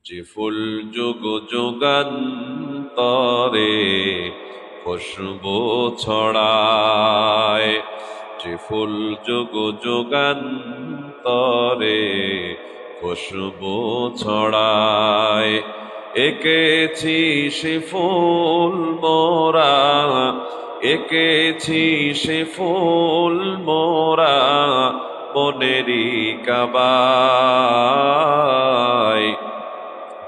যে ফুল যুগ যুগান্তরে খুশবু ছড়ায়, যে ফুল যুগ যুগান্তরে খুশবু ছড়ায়। এঁকেছি সে ফুল মোরা, এঁকেছি সে ফুল মোরা মনেরই কাবায়।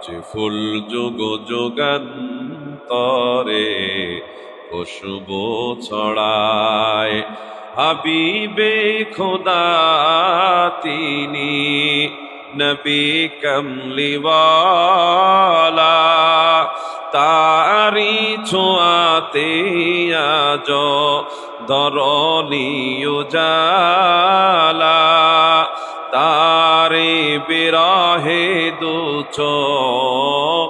যে ফুল যুগ যুগান্তরে খুশবু ছড়ায়। হাবিবে খোদা তিনি নবী কমলিওয়ালা, তারি ছোঁয়াতে আজ ধরণী উজালা। তারে বিরহে দু চোখ,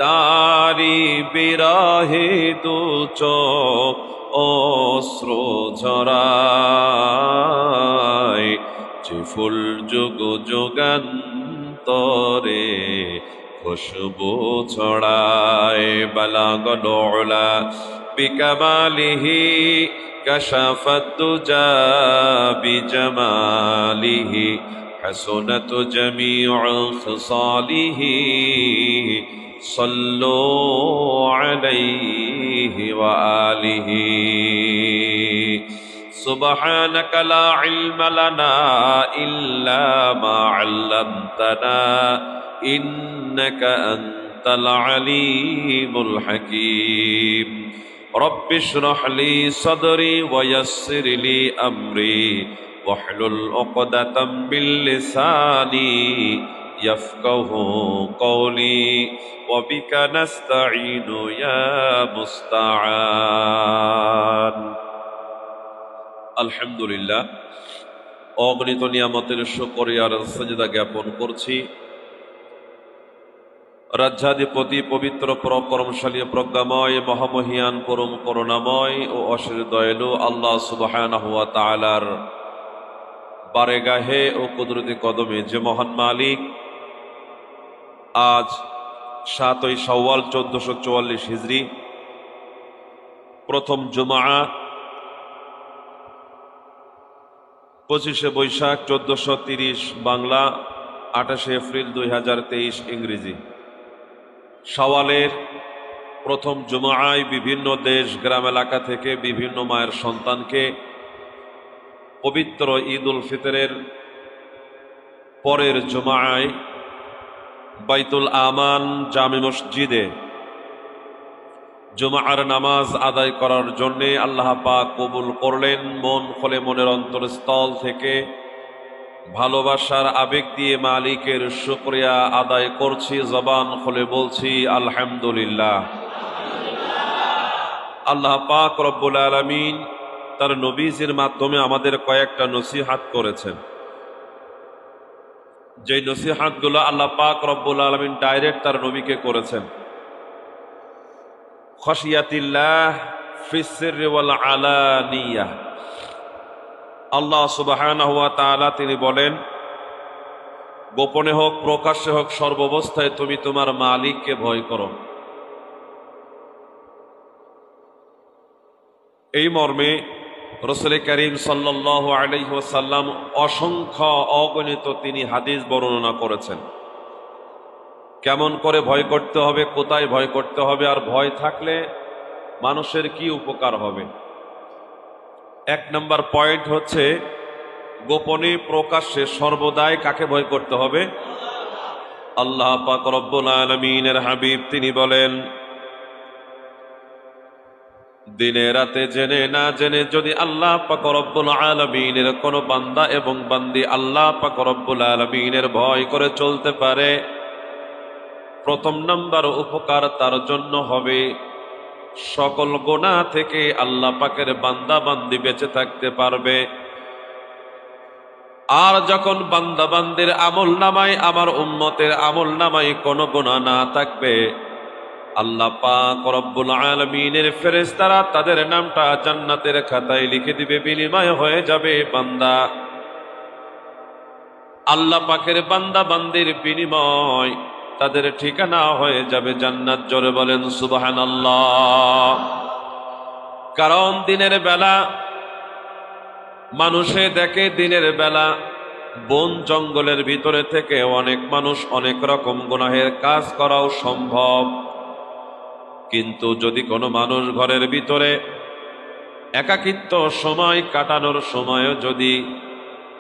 তারি বিরহে দু চোখ অশ্রু ঝরায়। যে ফুল যুগ যুগান্তরে খুশবু ছড়ায়। বালাগল উলা বিকামালিহি কাশাফাত দুজা বিজামালিহি حسنت جميع خصاله صلوا عليه وآله سبحانك لا علم لنا إلا ما علمتنا إنك أنت العليم الحكيم رب اشرح لي صدري ويسر لي أمري واحلل عقدة من لساني يفقهوا قولي وبك نستعين يا مستعان আলহামদুলিল্লাহ। অগণিত নিয়ামতের শুকরিয়ার সাজদা জ্ঞাপন করছি। রাজ্যাধিপতি পবিত্র পরাক্রমশালী প্রজ্ঞাময় মহামহিয়ান পরম করুণাময় ও অশেষ দয়ালু আল্লাহ সুবহানাহু ওয়া তাআলার বারেগাহে ও কুদরতি কদমে যে মহান মালিক আজ ৭ই শাওয়াল ১৪৪৪ হিজরি প্রথম জুমআ ২৫শে বৈশাখ ১৪৩০ বাংলা ২৮শে এপ্রিল ২০২৩ ইংরেজি শাওয়ালের প্রথম জুমআয় বিভিন্ন দেশ গ্রাম এলাকা থেকে বিভিন্ন মায়ের সন্তানকে পবিত্র ঈদ উল ফিতরের পরের জুমআয় বাইতুল আমান জামে মসজিদে জুমআর নামাজ আদায় করার জন্য আল্লাহ পাক কবুল করলেন। মন খুলে মনের অন্তরস্থল থেকে ভালোবাসার আবেগ দিয়ে মালিকের শুকরিয়া আদায় করছি, জবান খুলে বলছি আলহামদুলিল্লাহ। আল্লাহ পাক রব্বুল আলামিন তার নবীজির মাধ্যমে আমাদের কয়েকটা নসিহাত করেছেন, যে নসিহাতগুলো আল্লাহ পাক রব্বুল আলামিন ডাইরেক্ট তার নবীকে করেছেন। খাশিয়াতিল্লাহ ফিস সিররি ওয়াল আলানিয়া। আল্লাহ সুবহানাহু ওয়া তাআলা তিনি বলেন, গোপনে হোক প্রকাশ্যে হোক সর্বাবস্থায় তুমি তোমার মালিককে ভয় করো। এই মর্মে রাসূল করিম সাল্লাল্লাহু আলাইহি ওয়াসাল্লাম অসংখ্য অগণিত তিনি হাদিস বর্ণনা করেছেন, কেমন করে ভয় করতে হবে, কোথায় ভয় করতে হবে, আর ভয় থাকলে মানুষের কি উপকার হবে। এক নম্বর পয়েন্ট হচ্ছে গোপনে প্রকাশ্যে সর্বদাই কাকে ভয় করতে হবে? আল্লাহ পাক রব্বুল আলামিনের হাবিব তিনি বলেন, দিনে রাতে জেনে না জেনে যদি আল্লাহ পাক রব্বুল আলামিনের কোন বান্দা এবং বান্দি আল্লাহ পাক রব্বুল আলামিনের ভয় করে চলতে পারে, প্রথম নাম্বার উপকার তার জন্য হবে সকল গুনাহ থেকে আল্লাহ পাকের বান্দা বান্দি বেঁচে থাকতে পারবে। আর যখন বান্দা বান্দির আমল নামায়, আমার উম্মতের আমল নামায় কোনো গুনাহ না থাকবে, আল্লাহ পাক রব্বুল আলামিনের ফেরেশতারা তাদের নামটা জান্নাতের খাতায় লিখে দিবে, বিনিময় হয়ে যাবে বান্দা। আল্লাহ পাকের বান্দা বান্দির বিনিময় তাদের ঠিকানা হয়ে যাবে জান্নাত। জোরে বলেন সুবহানাল্লাহ। কারণ দিনের বেলা মানুষে দেখে, দিনের বেলা বন জঙ্গলের ভিতরে থেকে অনেক মানুষ অনেক রকম গুনাহের কাজ করাও সম্ভব। কিন্তু যদি কোনো মানুষ ঘরের ভিতরে একাকিত্ব সময় কাটানোর সময়ও যদি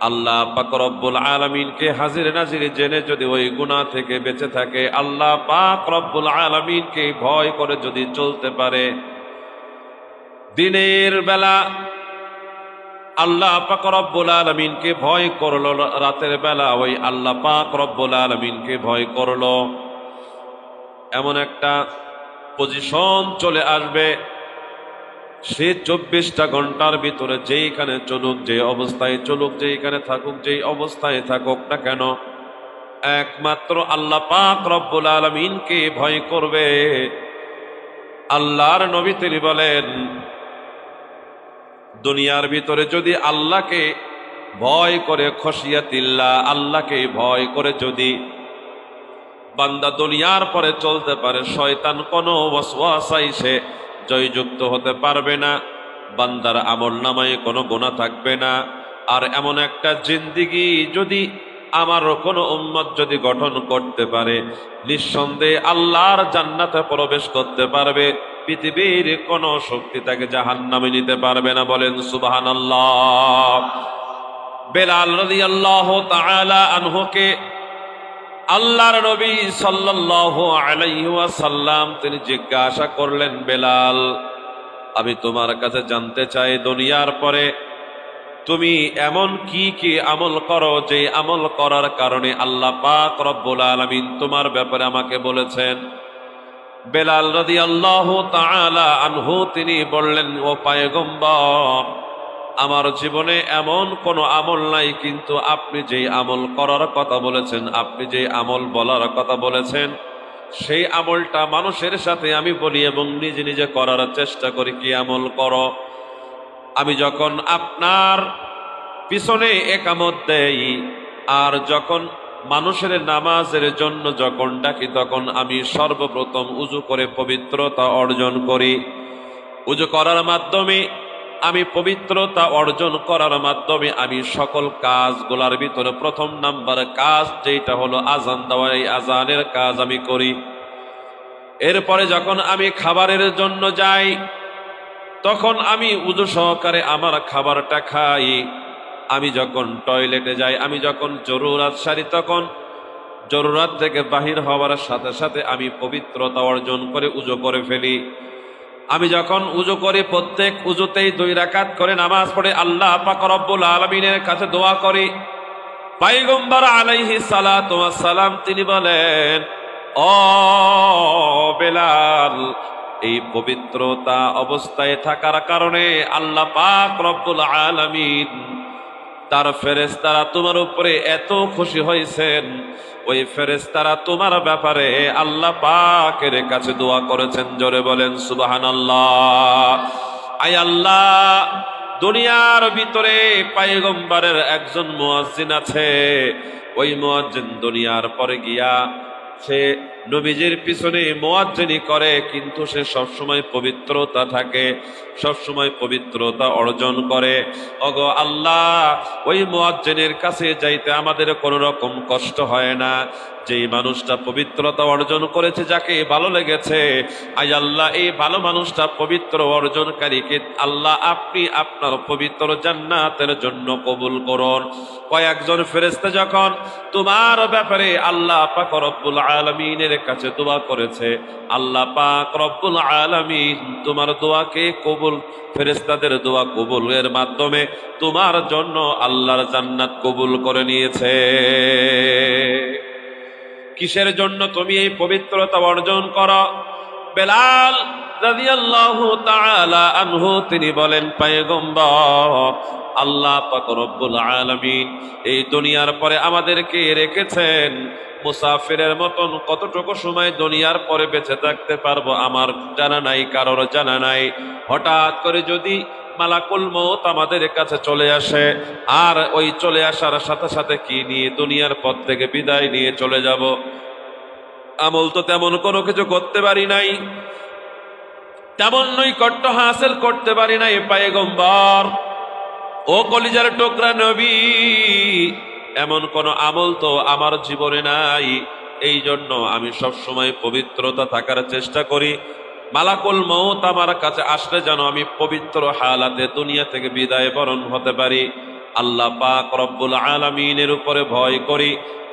আল্লাহ পাক রব্বুল আলামিনকে হাজির নাজির জেনে যদি ওই গুনাহ থেকে বেঁচে থাকে, আল্লাহ পাক রব্বুল আলামিনকে ভয় করে যদি চলতে পারে, দিনের বেলা আল্লাহ পাক রব্বুল আলামিনকে ভয় করলো, রাতের বেলা ওই আল্লাহ পাক রব্বুল আলামিনকে ভয় করলো, এমন একটা পজিশন চলে আসবে, সে 24টা ঘন্টার ভিতরে যেইখানে চলুক, যে অবস্থায় চলুক, যেইখানে থাকুক, যেই অবস্থায় থাকুক না কেন, একমাত্র আল্লাহ পাক রব্বুল আলামিনকে ভয় করবে। আল্লাহর নবী তিনি বলেন, দুনিয়ার ভিতরে যদি আল্লাহকে ভয় করে, খশিয়াতিল্লাহ, আল্লাহকে ভয় করে যদি বান্দা দুনিয়ার পরে চলতে পারে, শয়তান কোনো ওয়াসওয়াসায় সে জয়যুক্ত হতে পারবে না, বান্দার আমলনামায় কোনো গুনাহ থাকবে না। আর এমন একটা জিন্দেগি যদি আমার কোনো উম্মত যদি গঠন করতে পারে, নিঃসন্দেহে আল্লাহর জান্নাতে প্রবেশ করতে পারবে, পৃথিবীর কোনো শক্তি তাকে জাহান্নামে নিতে পারবে না। বলেন সুবহানাল্লাহ। বেলাল রাদিয়াল্লাহু তাআলা আনহুকে আল্লাহর নবী সাল্লাল্লাহু আলাইহি ওয়াসাল্লাম তিনি জিজ্ঞাসা করলেন, বেলাল, আমি তোমার কাছে জানতে চাই, দুনিয়ার পরে তুমি এমন কি কি আমল করো যে আমল করার কারণে আল্লাহ পাক রব্বুল আলামিন তোমার ব্যাপারে আমাকে বলেছেন। বেলাল রাদিয়াল্লাহু তাআলা আনহু তিনি বললেন, ও পয়গম্বর, আমার জীবনে এমন কোনো আমল নাই, কিন্তু আপনি যেই আমল করার কথা বলেছেন, আপনি যেই আমল বলার কথা বলেছেন, সেই আমলটা মানুষের সাথে আমি বলি এবং নিজে নিজে করার চেষ্টা করি। কি আমল করো? আমি যখন আপনার পিছনে একামত দেই আর যখন মানুষের নামাজের জন্য যখন ডাকি, তখন আমি সর্বপ্রথম উযু করে পবিত্রতা অর্জন করি। উযু করার মাধ্যমে আমি পবিত্রতা অর্জন করার মাধ্যমে আমি সকল কাজগুলোর ভিতরে প্রথম নাম্বার কাজ যেটা হলো আজান দেওয়া, এই আজানের কাজ আমি করি। এরপরে যখন আমি খাবারের জন্য যাই, তখন আমি উযু সহকারে আমার খাবারটা খাই। আমি যখন টয়লেটে যাই, আমি যখন জরুরাত সারি, তখন জরুরাত থেকে বাহির হওয়ার সাথে সাথে আমি পবিত্রতা অর্জন করে উযু করে ফেলি। আমি যখন উযু করি, প্রত্যেক উযুতেই 2 রাকাত করে নামাজ পড়ে আল্লাহ পাক রব্বুল আলামিনের কাছে দোয়া করি। পয়গম্বর আলাইহিস সালাতু ওয়াস সালাম তিনি বলেন, ও বেলাল, এই পবিত্রতা অবস্থায় থাকার কারণে আল্লাহ পাক রব্বুল আলামিন তার ফেরেশতারা তোমার উপরে এত খুশি হয়েছেন, ওই ফেরেশতারা তোমার ব্যাপারে আল্লাহ পাকের কাছে দোয়া করেছেন। জোরে বলেন সুবহানাল্লাহ। আয় আল্লাহ, দুনিয়ার ভিতরে পয়গম্বরের একজন মুয়াজ্জিন আছে, ওই মুয়াজ্জিন দুনিয়ার পরে গিয়া সে নবীজির পিছনে মুয়াজ্জিনি করে, কিন্তু সে সবসময় পবিত্রতা থাকে, সবসময় পবিত্রতা অর্জন করে। ওগো আল্লাহ, ওই মুয়াজ্জিনের কাছে যাইতে আমাদের কোনো রকম কষ্ট হয় না। যেই মানুষটা পবিত্রতা অর্জন করেছে, যাকে ভালো লেগেছে, আয় আল্লাহ, এই ভালো মানুষটা পবিত্র অর্জনকারীকে আল্লাহ আপনি আপনার পবিত্র জান্নাতের জন্য কবুল করুন। কয়েকজন ফেরেশতা যখন তোমার ব্যাপারে আল্লাহ পাক রব্বুল আলামিনের কাছে দোয়া করেছে, আল্লাহ পাক রব্বুল আলামিন তোমার দোয়াকে কবুল, ফেরেশতাদের দোয়া কবুলের মাধ্যমে তোমার জন্য আল্লাহর জান্নাত কবুল করে নিয়েছে। কিসের জন্য তুমি এই পবিত্রতা অর্জন করো? বেলাল রাদিয়াল্লাহু তাআলা আনহু তিনি বলেন, পয়গম্বর, আল্লাহ পাক রব্বুল আলামিন এই দুনিয়ার পরে আমাদেরকে রেখেছেন মুসাফিরের মতন। কতটুকু সময় দুনিয়ার পরে বেঁচে থাকতে পারবো আমার জানা নাই, কারোর জানা নাই। হঠাৎ করে যদি মালাকুল মউত আমাদের কাছে চলে আসে, আর ওই চলে আসার সাথে সাথে কি নিয়ে দুনিয়ার পথ থেকে বিদায় নিয়ে চলে যাব। আমল তো তেমন কোনো কিছু করতে পারি নাই, তেমন নৈকট্য হাসিল করতে পারি নাই পয়গম্বর ও কলিজার টুকরা নবী, এমন কোন আমল তো আমার জীবনে নাই। এই জন্য আমি সব সময় পবিত্রতা থাকার চেষ্টা করি। মালাকুল মউত আমার কাছে আসলে যেন আমি পবিত্র হালাতে দুনিয়া থেকে বিদায় বরণ হতে পারি। আল্লাহ পাক রব্বুল আলামিনের উপরে ভয় করি,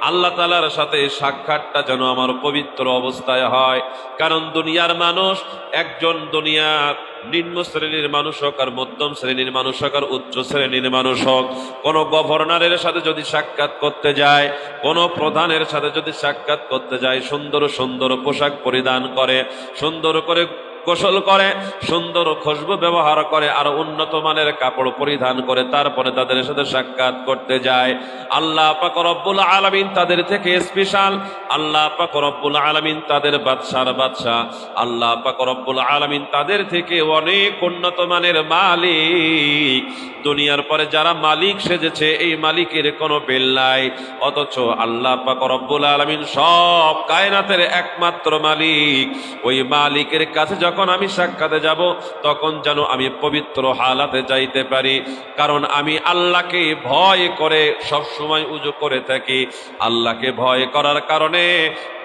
আল্লাহ তাআলার সাথে সাক্ষাৎটা যেন আমার পবিত্র অবস্থায় হয়। কারণ দুনিয়ার মানুষ, একজন দুনিয়ার নিম্ন শ্রেণীর মানুষ হোক আর মধ্যম শ্রেণীর মানুষ হোক আর উচ্চ শ্রেণীর মানুষ হোক, কোন গভর্নরের সাথে যদি সাক্ষাৎ করতে যায়, কোন প্রধানের সাথে যদি সাক্ষাৎ করতে যায়, সুন্দর সুন্দর পোশাক পরিধান করে, সুন্দর করে গোসল করে, সুন্দর খুশবু ব্যবহার করে, আর উন্নত মানের কাপড় পরিধান করে তারপরে তাদের সাথে সাক্ষাৎ করতে যায়। আল্লাহ পাক রব্বুল আলামিন তাদের থেকে স্পেশাল, আল্লাহ পাক রব্বুল আলামিন তাদের বাদশার বাদশা, আল্লাহ পাক রব্বুল আলামিন তাদের থেকে অনেক উন্নত মানের মালিক। দুনিয়ার পরে যারা মালিক সেজেছে, এই মালিকের কোনো বেল নাই, অথচ আল্লাহ পাক রব্বুল আলামিন সব কায়নাতের একমাত্র মালিক। ওই মালিকের কাছে যখন আমি সাক্ষাতে যাব, তখন যেন আমি পবিত্র হালাতে যাইতে পারি। কারণ আমি আল্লাহকে ভয় করে সব সময় উজু করে থাকি। আল্লাহকে ভয় করার কারণে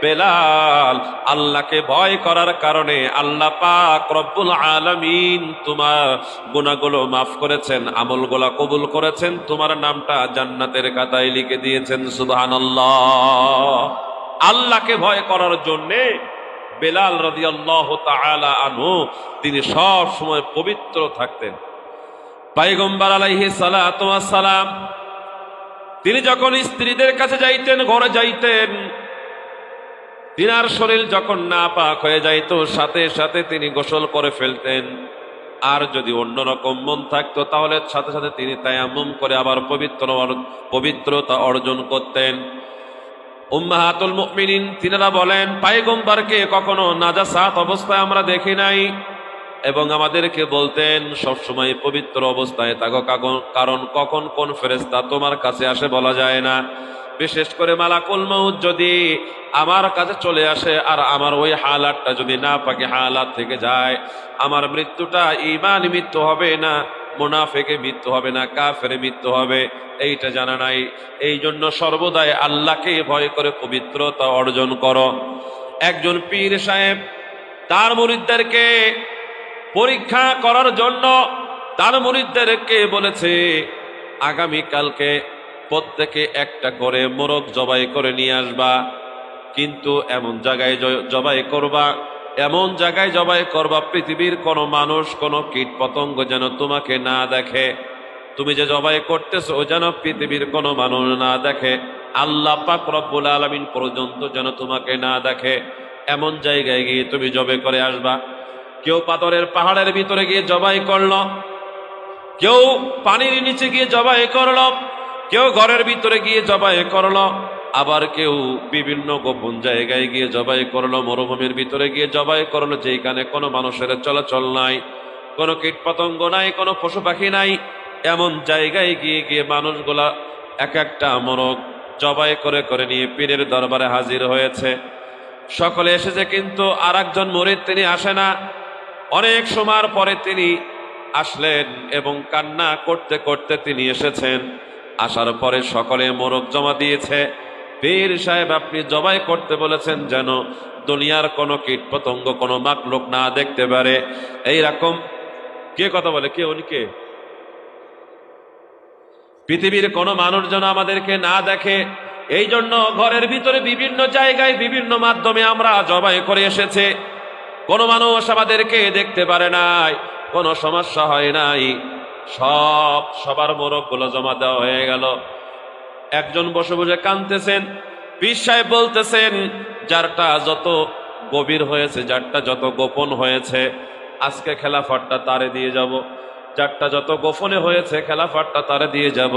বেলাল, আল্লাহকে ভয় করার কারণে আল্লাহ পাক রব্বুল আলামিন তোমার গুনাহগুলো মাফ করেছেন, আমলগুলো কবুল করেছেন, তোমার নামটা জান্নাতের খাতায় লিখে দিয়েছেন। সুবহানাল্লাহ। আল্লাহকে ভয় করার জন্যে বেলাল রাদিয়াল্লাহু তাআলা আনহু তিনি সব সময় পবিত্র থাকতেন। পয়গম্বর আলাইহিস সালাতু ওয়াস সালাম তিনি যখন স্ত্রীদের কাছে যাইতেন, ঘরে যাইতেন, তিনার শরীর যখন নাপাক হয়ে যাইত, সাথে সাথে তিনি গোসল করে ফেলতেন। আর যদি অন্যরকম মন থাকতো তাহলে সাথে সাথে তিনি তায়াম্মুম করে আবার পবিত্রতা অর্জন করতেন। উম্মাহাতুল মুমিনিন তিনারা বলেন, পয়গম্বরকে কখনো নাজাসাত অবস্থায় আমরা দেখি নাই, এবং আমাদেরকে বলতেন সবসময় পবিত্র অবস্থায় থাকো, কারণ কখন কোন ফেরেশতা তোমার কাছে আসে বলা যায় না। বিশেষ করে মালাকুল মউত যদি আমার কাছে চলে আসে আর আমার ওই হালাতটা যদি না পাকে হালাত থেকে যায়, আমার মৃত্যুটা ঈমানি মৃত্যু হবে না, মুনাফিকে মৃত্যু হবে না, কাফের মৃত্যু হবে, এইটা জানা নাই। এই জন্য সর্বদাই আল্লাহকে ভয় করে পবিত্রতা অর্জন করো। একজন পীর সাহেব তার মুরিদদেরকে পরীক্ষা করার জন্য তার মুরিদদেরকে বলেছে, আগামীকালকে প্রত্যেকে একটা করে মোরগ জবাই করে নিয়ে আসবা, কিন্তু এমন জায়গায় জবাই করবা, এমন জায়গায় জবাই করবা পৃথিবীর কোনো মানুষ, কোনো কীট পতঙ্গ যেন তোমাকে না দেখে। তুমি যে জবাই করতেছো যেন পৃথিবীর কোনো মানুষ না দেখে, আল্লাহ পাক রব্বুল আলামিন পর্যন্ত যেন তোমাকে না দেখে, এমন জায়গায় গিয়ে তুমি জবাই করে আসবা। কেউ পাথরের পাহাড়ের ভিতরে গিয়ে জবাই করলো, কেউ পানির নিচে গিয়ে জবাই করলো, কেউ ঘরের ভিতরে গিয়ে জবাই করলো, আবার কেউ বিভিন্ন গোপন জায়গায় গিয়ে জবাই করলো, মরুভূমির ভিতরে গিয়ে জবাই করলো, যেখানে কোনো মানুষের চলাচল নাই, কোনো কীট পতঙ্গ নাই, কোনো পশু পাখি নাই, এমন জায়গায় গিয়ে গিয়ে মানুষগুলা এক একটা মোরগ জবাই করে করে নিয়ে পীরের দরবারে হাজির হয়েছে। সকলে এসেছে, কিন্তু আর একজন মুরিদ তিনি আসে না। অনেক সময়ের পরে তিনি আসলেন এবং কান্না করতে করতে তিনি এসেছেন। আসার পরে সকলে মোরগ জমা দিয়েছে। পীর সাহেব, আপনি জবাই করতে বলেছেন যেন দুনিয়ার কোনো কীট পতঙ্গ, কোনো মাখলুক না দেখতে পারে। এইরকম কে কথা বলে? কে উনি? কে? পৃথিবীর কোনো মানুষ যেন আমাদেরকে না দেখে, এই জন্য ঘরের ভিতরে বিভিন্ন জায়গায় বিভিন্ন মাধ্যমে আমরা জবাই করে এসেছে। কোনো মানুষ আমাদেরকে দেখতে পারে নাই, কোনো সমস্যা হয় নাই, সবার মোরগগুলো জমা দেওয়া হয়ে গেল। একজন বসে বসে কাঁদতেছেন। পীর সাহেব বলতেছেন, যারটা যত গভীর হয়েছে, যারটা যত গোপন হয়েছে, আজকে খেলাফতটা তারে দিয়ে যাব। যারটা যত গোপনে হয়েছে, খেলাফতটা তারে দিয়ে যাব।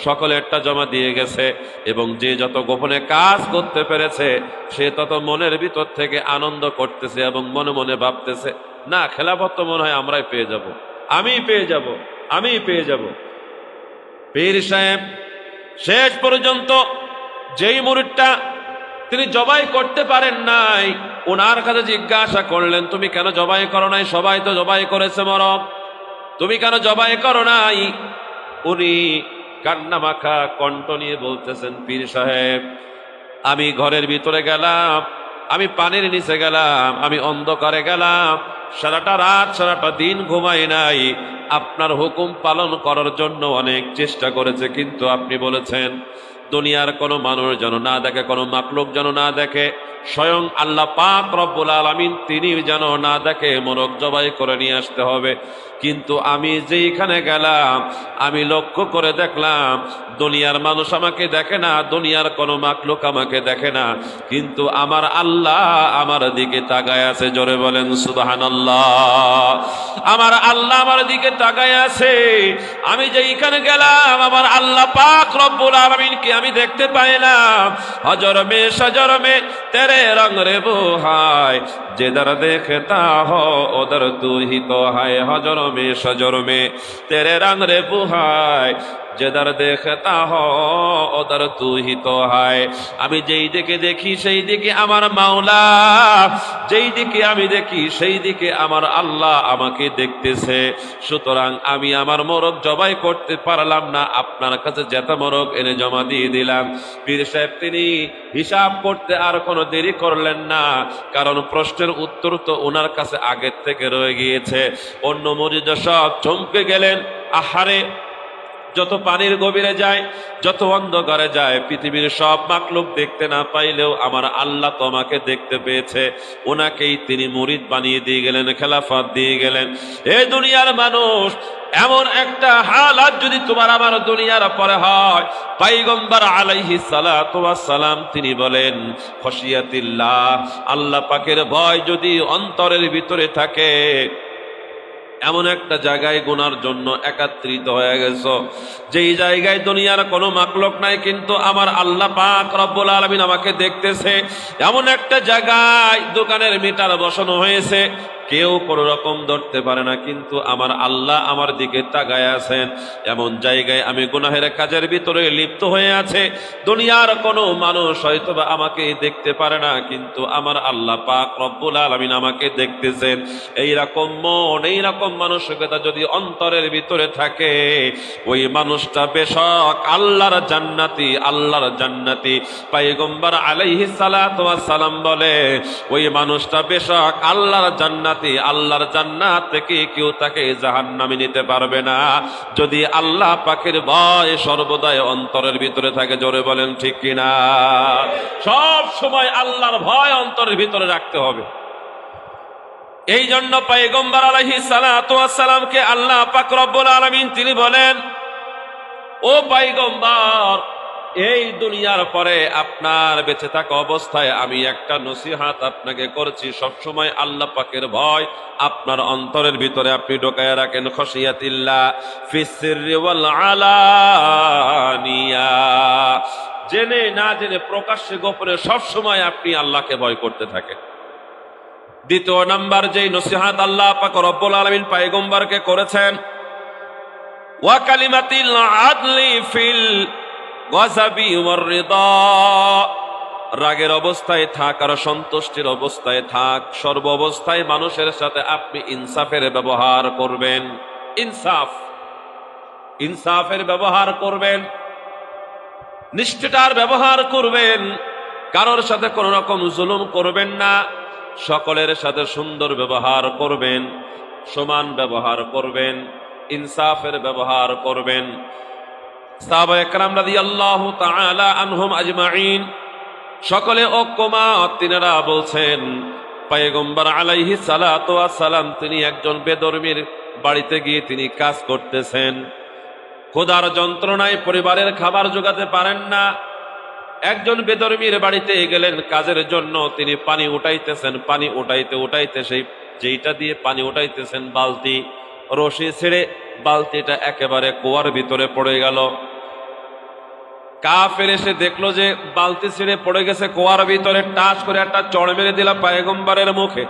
সকলেরটা জমা দিয়ে গেছে, এবং যে যত গোপনে কাজ করতে পেরেছে সে তত মনের ভিতর থেকে আনন্দ করতেছে এবং মনে মনে ভাবতেছে, না, খেলাফত তো মনে হয় আমরাই পেয়ে যাব, আমি পেয়ে যাব, আমি পেয়ে যাব। পীর সাহেব শেষ পর্যন্ত যেই মুরিদটা তিনি জবাই করতে পারেন নাই। ওনার কাছে জিজ্ঞাসা করলেন, তুমি কেন জবাই করো নাই? সবাই তো জবাই করেছে মরক, তুমি কেন জবাই করো নাই? উনি কান্না মাখা কণ্ঠ নিয়ে বলতেছেন, পীর সাহেব, আমি ঘরের ভিতরে গেলাম, আমি পানির নিচে গেলাম, আমি অন্ধকারে গেলাম, সারাটা রাত সারাটা দিন ঘুমাই নাই, আপনার হুকুম পালন করার জন্য অনেক চেষ্টা করেছে, কিন্তু আপনি বলেছেন দুনিয়ার কোনো মানুষ যেন না দেখে, কোনো মাখলুক যেন না দেখে, স্বয়ং আল্লাহ পাক রব্বুল আলামিন তিনি যেন না দেখে মোরগ জবাই করে নিয়ে আসতে হবে। কিন্তু আমি যেইখানে গেলাম আমি লক্ষ্য করে দেখলাম দুনিয়ার মানুষ আমাকে দেখে না, দুনিয়ার কোনো মাখলুক আমাকে দেখে না, কিন্তু আমার আল্লাহ আমার দিকে তাকায় আছে। জোরে বলেন সুবহানাল্লাহ। আমার আল্লাহ আমার দিকে তাকায় আছে। আমি যেইখানে গেলাম আমার আল্লাহ পাক রব্বুল আলামিনকে আমি দেখতে পাইলাম। হজর মে সজর মে তেরে রঙ রে বুহাই, जिधर देखता हो उधर तू ही तो है। हजर में सजर में तेरे रंग रे बुहाय, जिधर देखता हो उधर तू ही तो है। আমি যেই দিকে দেখি সেই দিকে আমার মাওলা, যেই দিকে আমি দেখি সেই দিকে আমার আল্লাহ আমাকে দেখতেছে। সুতরাং আমি আমার মোরগ জবাই করতে পারলাম না, আপনার কাছে যেটা মোরগ এনে জমা দিয়ে দিলাম। পীর সাহেব তিনি হিসাব করতে আর কোনো দেরি করলেন না, কারণ প্রশ্নের উত্তর তো ওনার কাছে আগের থেকে রয়ে গিয়েছে। অন্য মুরিদ সব চমকে গেলেন, আহারে যত পানির গভীরে যায়, যত অন্ধকারে যায়, পৃথিবীর সব মাখলুক দেখতে না পাইলেও আমার আল্লাহ তো আমাকে দেখতে পেয়েছে। ওনাকেই তিনি মুরিদ বানিয়ে দিয়ে গেলেন, খেলাফত দিয়ে গেলেন। এই দুনিয়ার মানুষ, এমন একটা হালাত যদি তোমার আমার দুনিয়ার পরে হয়, পয়গম্বর আলাইহিস সালাতু ওয়াস সালাম তিনি বলেন, খশিয়াতিল্লাহ, আল্লাহ পাকের ভয় যদি অন্তরের ভিতরে থাকে, এমন একটা জায়গায় গুনার জন্য একাত্রিত হয়ে গেছো, যেই জায়গায় দুনিয়ার কোনো মাখলুক নাই কিন্তু আমার আল্লাহ পাক রব্বুল আলামিন আমাকে দেখতেছে, এমন একটা জায়গায় দোকানের মিটার বসানো হয়েছে, কেউ কোনো রকম ধরতে পারে না, কিন্তু আমার আল্লাহ আমার দিকে তাকায় আছেন। এমন জায়গায় আমি গুনাহের কাজের ভিতরে লিপ্ত হয়ে আছে, দুনিয়ার কোনো মানুষ হয়তোবা আমাকে দেখতে পারে না, কিন্তু আমার আল্লাহ পাক রব্বুল আলামিন আমাকে দেখতেছেন। এইরকম মন, এইরকম মানসিকতা যদি অন্তরের ভিতরে থাকে, ওই মানুষটা বেশক আল্লাহর জান্নাতি, আল্লাহর জান্নাতি। পয়গম্বর আলাইহিস সালাতু ওয়াস সালাম বলে, ওই মানুষটা বেশক আল্লাহর জান্নাতি, আল্লাহর জান্নাত থেকে কেউ তাকে জাহান্নামে নিতে পারবে না, যদি আল্লাহ পাকের ভয় সর্বদাই অন্তরের ভিতরে থাকে। জোরে বলেন ঠিক কিনা? সব সময় আল্লাহর ভয় অন্তরের ভিতরে রাখতে হবে। এই জন্য পয়গম্বর আলাইহিস সালাতু ওয়াস সালামকে আল্লাহ পাক রব্বুল আলামিন তিনি বলেন, ও পয়গম্বর, এই দুনিয়ার পরে আপনার বেঁচে থাকা অবস্থায় আমি একটা নসিহত আপনাকে করছি, সবসময় আল্লাহ পাকের ভয় আপনার অন্তরের ভিতরে আপনি ঢোকায় রাখেন। খশিয়াতিল্লাহ ফিস সিররি ওয়াল আলানিয়া, জেনে না জেনে, প্রকাশ্যে গোপনে সবসময় আপনি আল্লাহকে ভয় করতে থাকেন। দ্বিতীয় নাম্বার যেই নসিহত আল্লাহ পাক রব্বুল আলামিন পয়গম্বরকে করেছেন, ওয়া কালিমাতিল আদলি ফিল গযাবি ওয়ার রিদা, রাগের অবস্থায় থাক আর সন্তুষ্টির অবস্থায় থাক, সর্ব অবস্থায় মানুষের সাথে আপনি ইনসাফের ব্যবহার করবেন। ইনসাফ, ইনসাফের ব্যবহার করবেন, নিষ্ঠতার ব্যবহার করবেন, কারোর সাথে কোন রকম জুলুম করবেন না, সকলের সাথে সুন্দর ব্যবহার করবেন, সমান ব্যবহার করবেন, ইনসাফের ব্যবহার করবেন। সাহাবায়ে কেরাম রাদিয়াল্লাহু তাআলা আনহুম আজমাইন সকলে ঐক্যমত, তিনারা বলছেন পয়গম্বর আলাইহিস সালাতু ওয়াস সালাম তিনি একজন বেদরমির বাড়িতে গিয়ে তিনি কাজ করতেছেন, ক্ষুধার যন্ত্রণায় পরিবারের খাবার জোগাতে পারেন না। একজন বেদরমির বাড়িতে গেলেন কাজের জন্য, তিনি পানি উঠাইতেছেন, পানি উঠাইতে উঠাইতে সেই যেইটা দিয়ে পানি উঠাইতেছেন বালতি, রশি ছেড়ে বালতিটা একেবারে কুয়ার ভিতরে পড়ে গেল। কাফের এসে দেখলো যে বালতি ছেড়ে পড়ে গেছে কুয়ার ভিতরে, টাচ করে একটা চড় মেরে দিল পয়গম্বরের মুখে।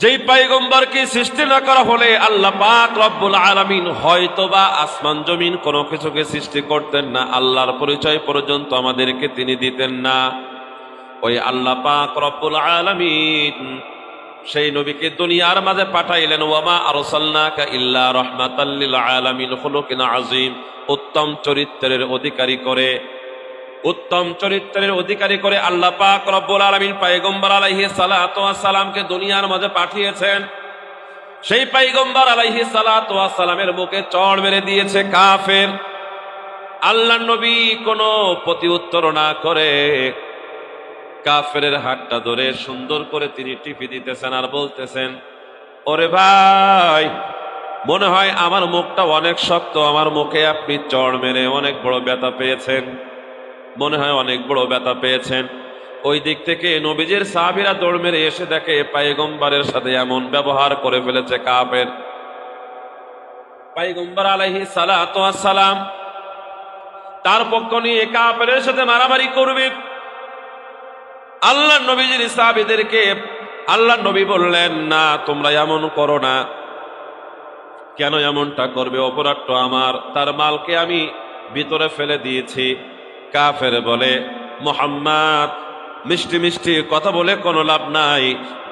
যেই পয়গম্বরকে সৃষ্টি না করা হলে আল্লাহ পাক রব্বুল আলামিন হয়তোবা আসমান জমিন কোনো কিছুকে সৃষ্টি করতেন না, আল্লাহর পরিচয় পর্যন্ত আমাদেরকে তিনি দিতেন না। ওই আল্লাহ পাক রব্বুল আলামিন সেই নবীকে দুনিয়ার মাঝে পাঠাইলেন, ওয়ামা আরসালনাকা ইল্লা রাহমাতাল লিল আলামিন খুলুকিন আযীম, উত্তম চরিত্রের অধিকারী করে, উত্তম চরিত্রের অধিকারী করে আল্লাহ পাক রব্বুল আলামিন পয়গম্বর আলাইহিস সালাতু ওয়াস সালামকে দুনিয়ার মাঝে পাঠিয়েছেন। সেই পয়গম্বর আলাইহিস সালাতু ওয়াস সালামের মুখে চড় মেরে দিয়েছে কাফের। আল্লাহর নবী কোনো প্রতি উত্তর না করে কাফেরের হাতটা ধরে সুন্দর করে তিনি টিপি দিতেছেন আর বলতেছেন, ওরে ভাই, মনে হয় আমার মুখটা অনেক শক্ত, আমার মুখে আপনি চড় মেরে অনেক বড় ব্যথা পেয়েছেন, মনে হয় অনেক বড় ব্যথা পেয়েছেন। ওই দিক থেকে নবীজির সাহাবীরা দৌড় মেরে এসে দেখে পয়গম্বরের সাথে এমন ব্যবহার করে ফেলেছে কাফের। পয়গম্বর আলাইহিস সালাতু ওয়াস সালাম তার পক্ষ নিয়ে কাফেরের সাথে মারামারি করবে। আল্লাহ নবীজির সাহাবীদেরকে আল্লাহ নবী বললেন, না তোমরা এমন করো না। কেন এমনটা করবে? অপরাধটা আমার, তার মালকে আমি ভিতরে ফেলে দিয়েছি। কাফের বলে, মুহাম্মদ মিষ্টি মিষ্টি কথা বলে কোনো লাভ নাই,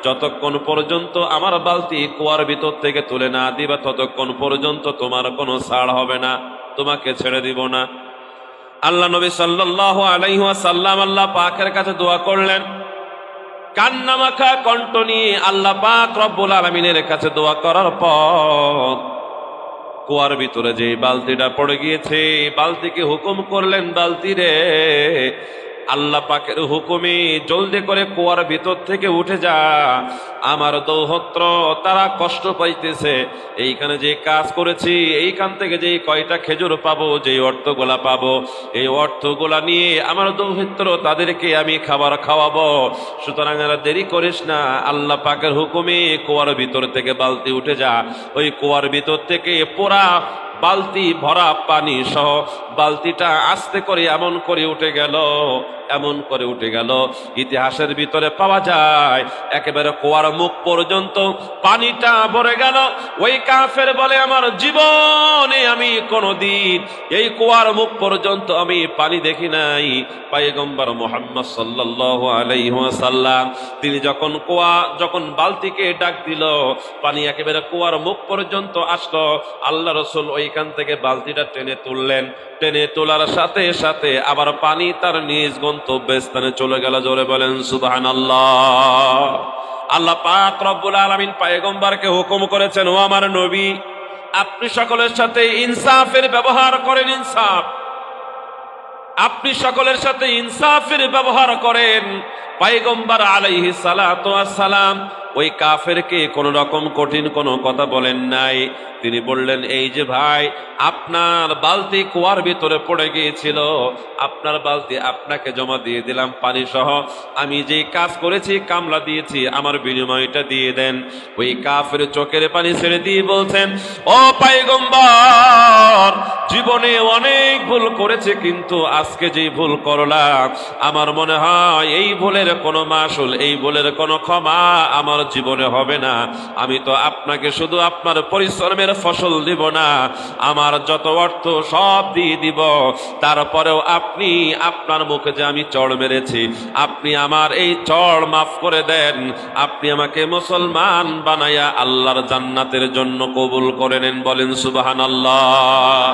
যতক্ষণ পর্যন্ত আমার বালতি কুয়ার ভিতর থেকে তুলে না দিবা ততক্ষণ পর্যন্ত তোমার কোনো ছাড় হবে না, তোমাকে ছেড়ে দিব না। আল্লাহ নবী সাল্লাল্লাহু আলাইহি ওয়াসাল্লাম আল্লাহ পাকের কাছে দোয়া করলেন, কান্নামাখা কণ্ঠ নিয়ে আল্লাহ পাক রব্বুল আলামিনের কাছে দোয়া করার পর কুয়ার ভিতরে যে বালতিটা পড়ে গিয়েছে, বালতিকে হুকুম করলেন, বালতি রে আল্লাহ পাকের হুকুমে জলদি করে কুয়ার ভিতর থেকে উঠে যা, আমার দৌহত্র তারা কষ্ট পাইতেছে, এইখানে যে কাজ করেছি এইখান থেকে যে কয়টা খেজুর পাবো, যে অর্থগুলা পাবো, এই অর্থগুলা নিয়ে আমার দৌহিত্র তাদেরকে আমি খাবার খাওয়াবো, সুতরাং আর দেরি করিস না, আল্লাহ পাকের হুকুমে কুয়ার ভিতর থেকে বালতি উঠে যা। ওই কুয়ার ভিতর থেকে পোড়া বালতি ভরা পানি সহ বালতিটা আস্তে করে এমন করে উঠে গেল, এমন করে উঠে গেল, ইতিহাসের ভিতরে পাওয়া যায় একেবারে কুয়ার মুখ পর্যন্ত পানিটা ভরে গেল। ওই কাফের বলে, আমার জীবনে আমি কোনদিন এই কুয়ার মুখ পর্যন্ত আমি পানি দেখি নাই। পয়গম্বর মুহাম্মদ সাল্লাল্লাহু আলাইহি ওয়াসাল্লাম তিনি যখন বালতিকে ডাক দিল, পানি একেবারে কুয়ার মুখ পর্যন্ত আসলো, আল্লাহ রাসূল ওইখান থেকে বালতিটা টেনে তুললেন। টেনে তোলার সাথে সাথে আবার পানি তার নিজ গন্তব্যস্থানে চলে গেল। জোরে বলেন সুবহানাল্লাহ। আল্লাহ পাক রব্বুল আলামিন পয়গম্বরকে হুকুম করেছেন, ও আমার নবী, আপনি সকলের সাথে ইনসাফের ব্যবহার করেন, ইনসাফ, আপনি সকলের সাথে ইনসাফের ব্যবহার করেন। পয়গম্বর আলাইহিস সালাতু ওয়াস সালাম ওই কাফেরকে কোন রকম কঠিন কোনো কথা বলেন নাই। তিনি বললেন, এই যে ভাই, আপনার বালতি কুয়ার ভিতরে পড়ে গিয়েছিল, আপনার বালতি আপনাকে জমা দিয়ে দিলাম পানি সহ, আমি যে কাজ করেছি কামলা দিয়েছি, আমার বিনিময়টা দিয়ে দেন। ওই কাফের চোখের পানি ছেড়ে দিয়ে বলছেন, ও পয়গম্বর, জীবনে অনেক ভুল করেছে, কিন্তু আজকে যে ভুল করলাম আমার মনে হয় এই ভুলের কোনো মাসুল, এই ভুলের কোনো ক্ষমা আমার জীবনে হবে না। আমি তো আপনাকে শুধু আপনার পরিশ্রমের ফসল দিব না, আমার যত অর্থ সব দিয়ে দিব, তারপরেও আপনি আপনার মুখে যে আমি চড় মেরেছি, আপনি আমার এই চড় মাফ করে দেন, আপনি আমাকে মুসলমান বানাইয়া আল্লাহর জান্নাতের জন্য কবুল করে নেন। বলেন সুবহানাল্লাহ।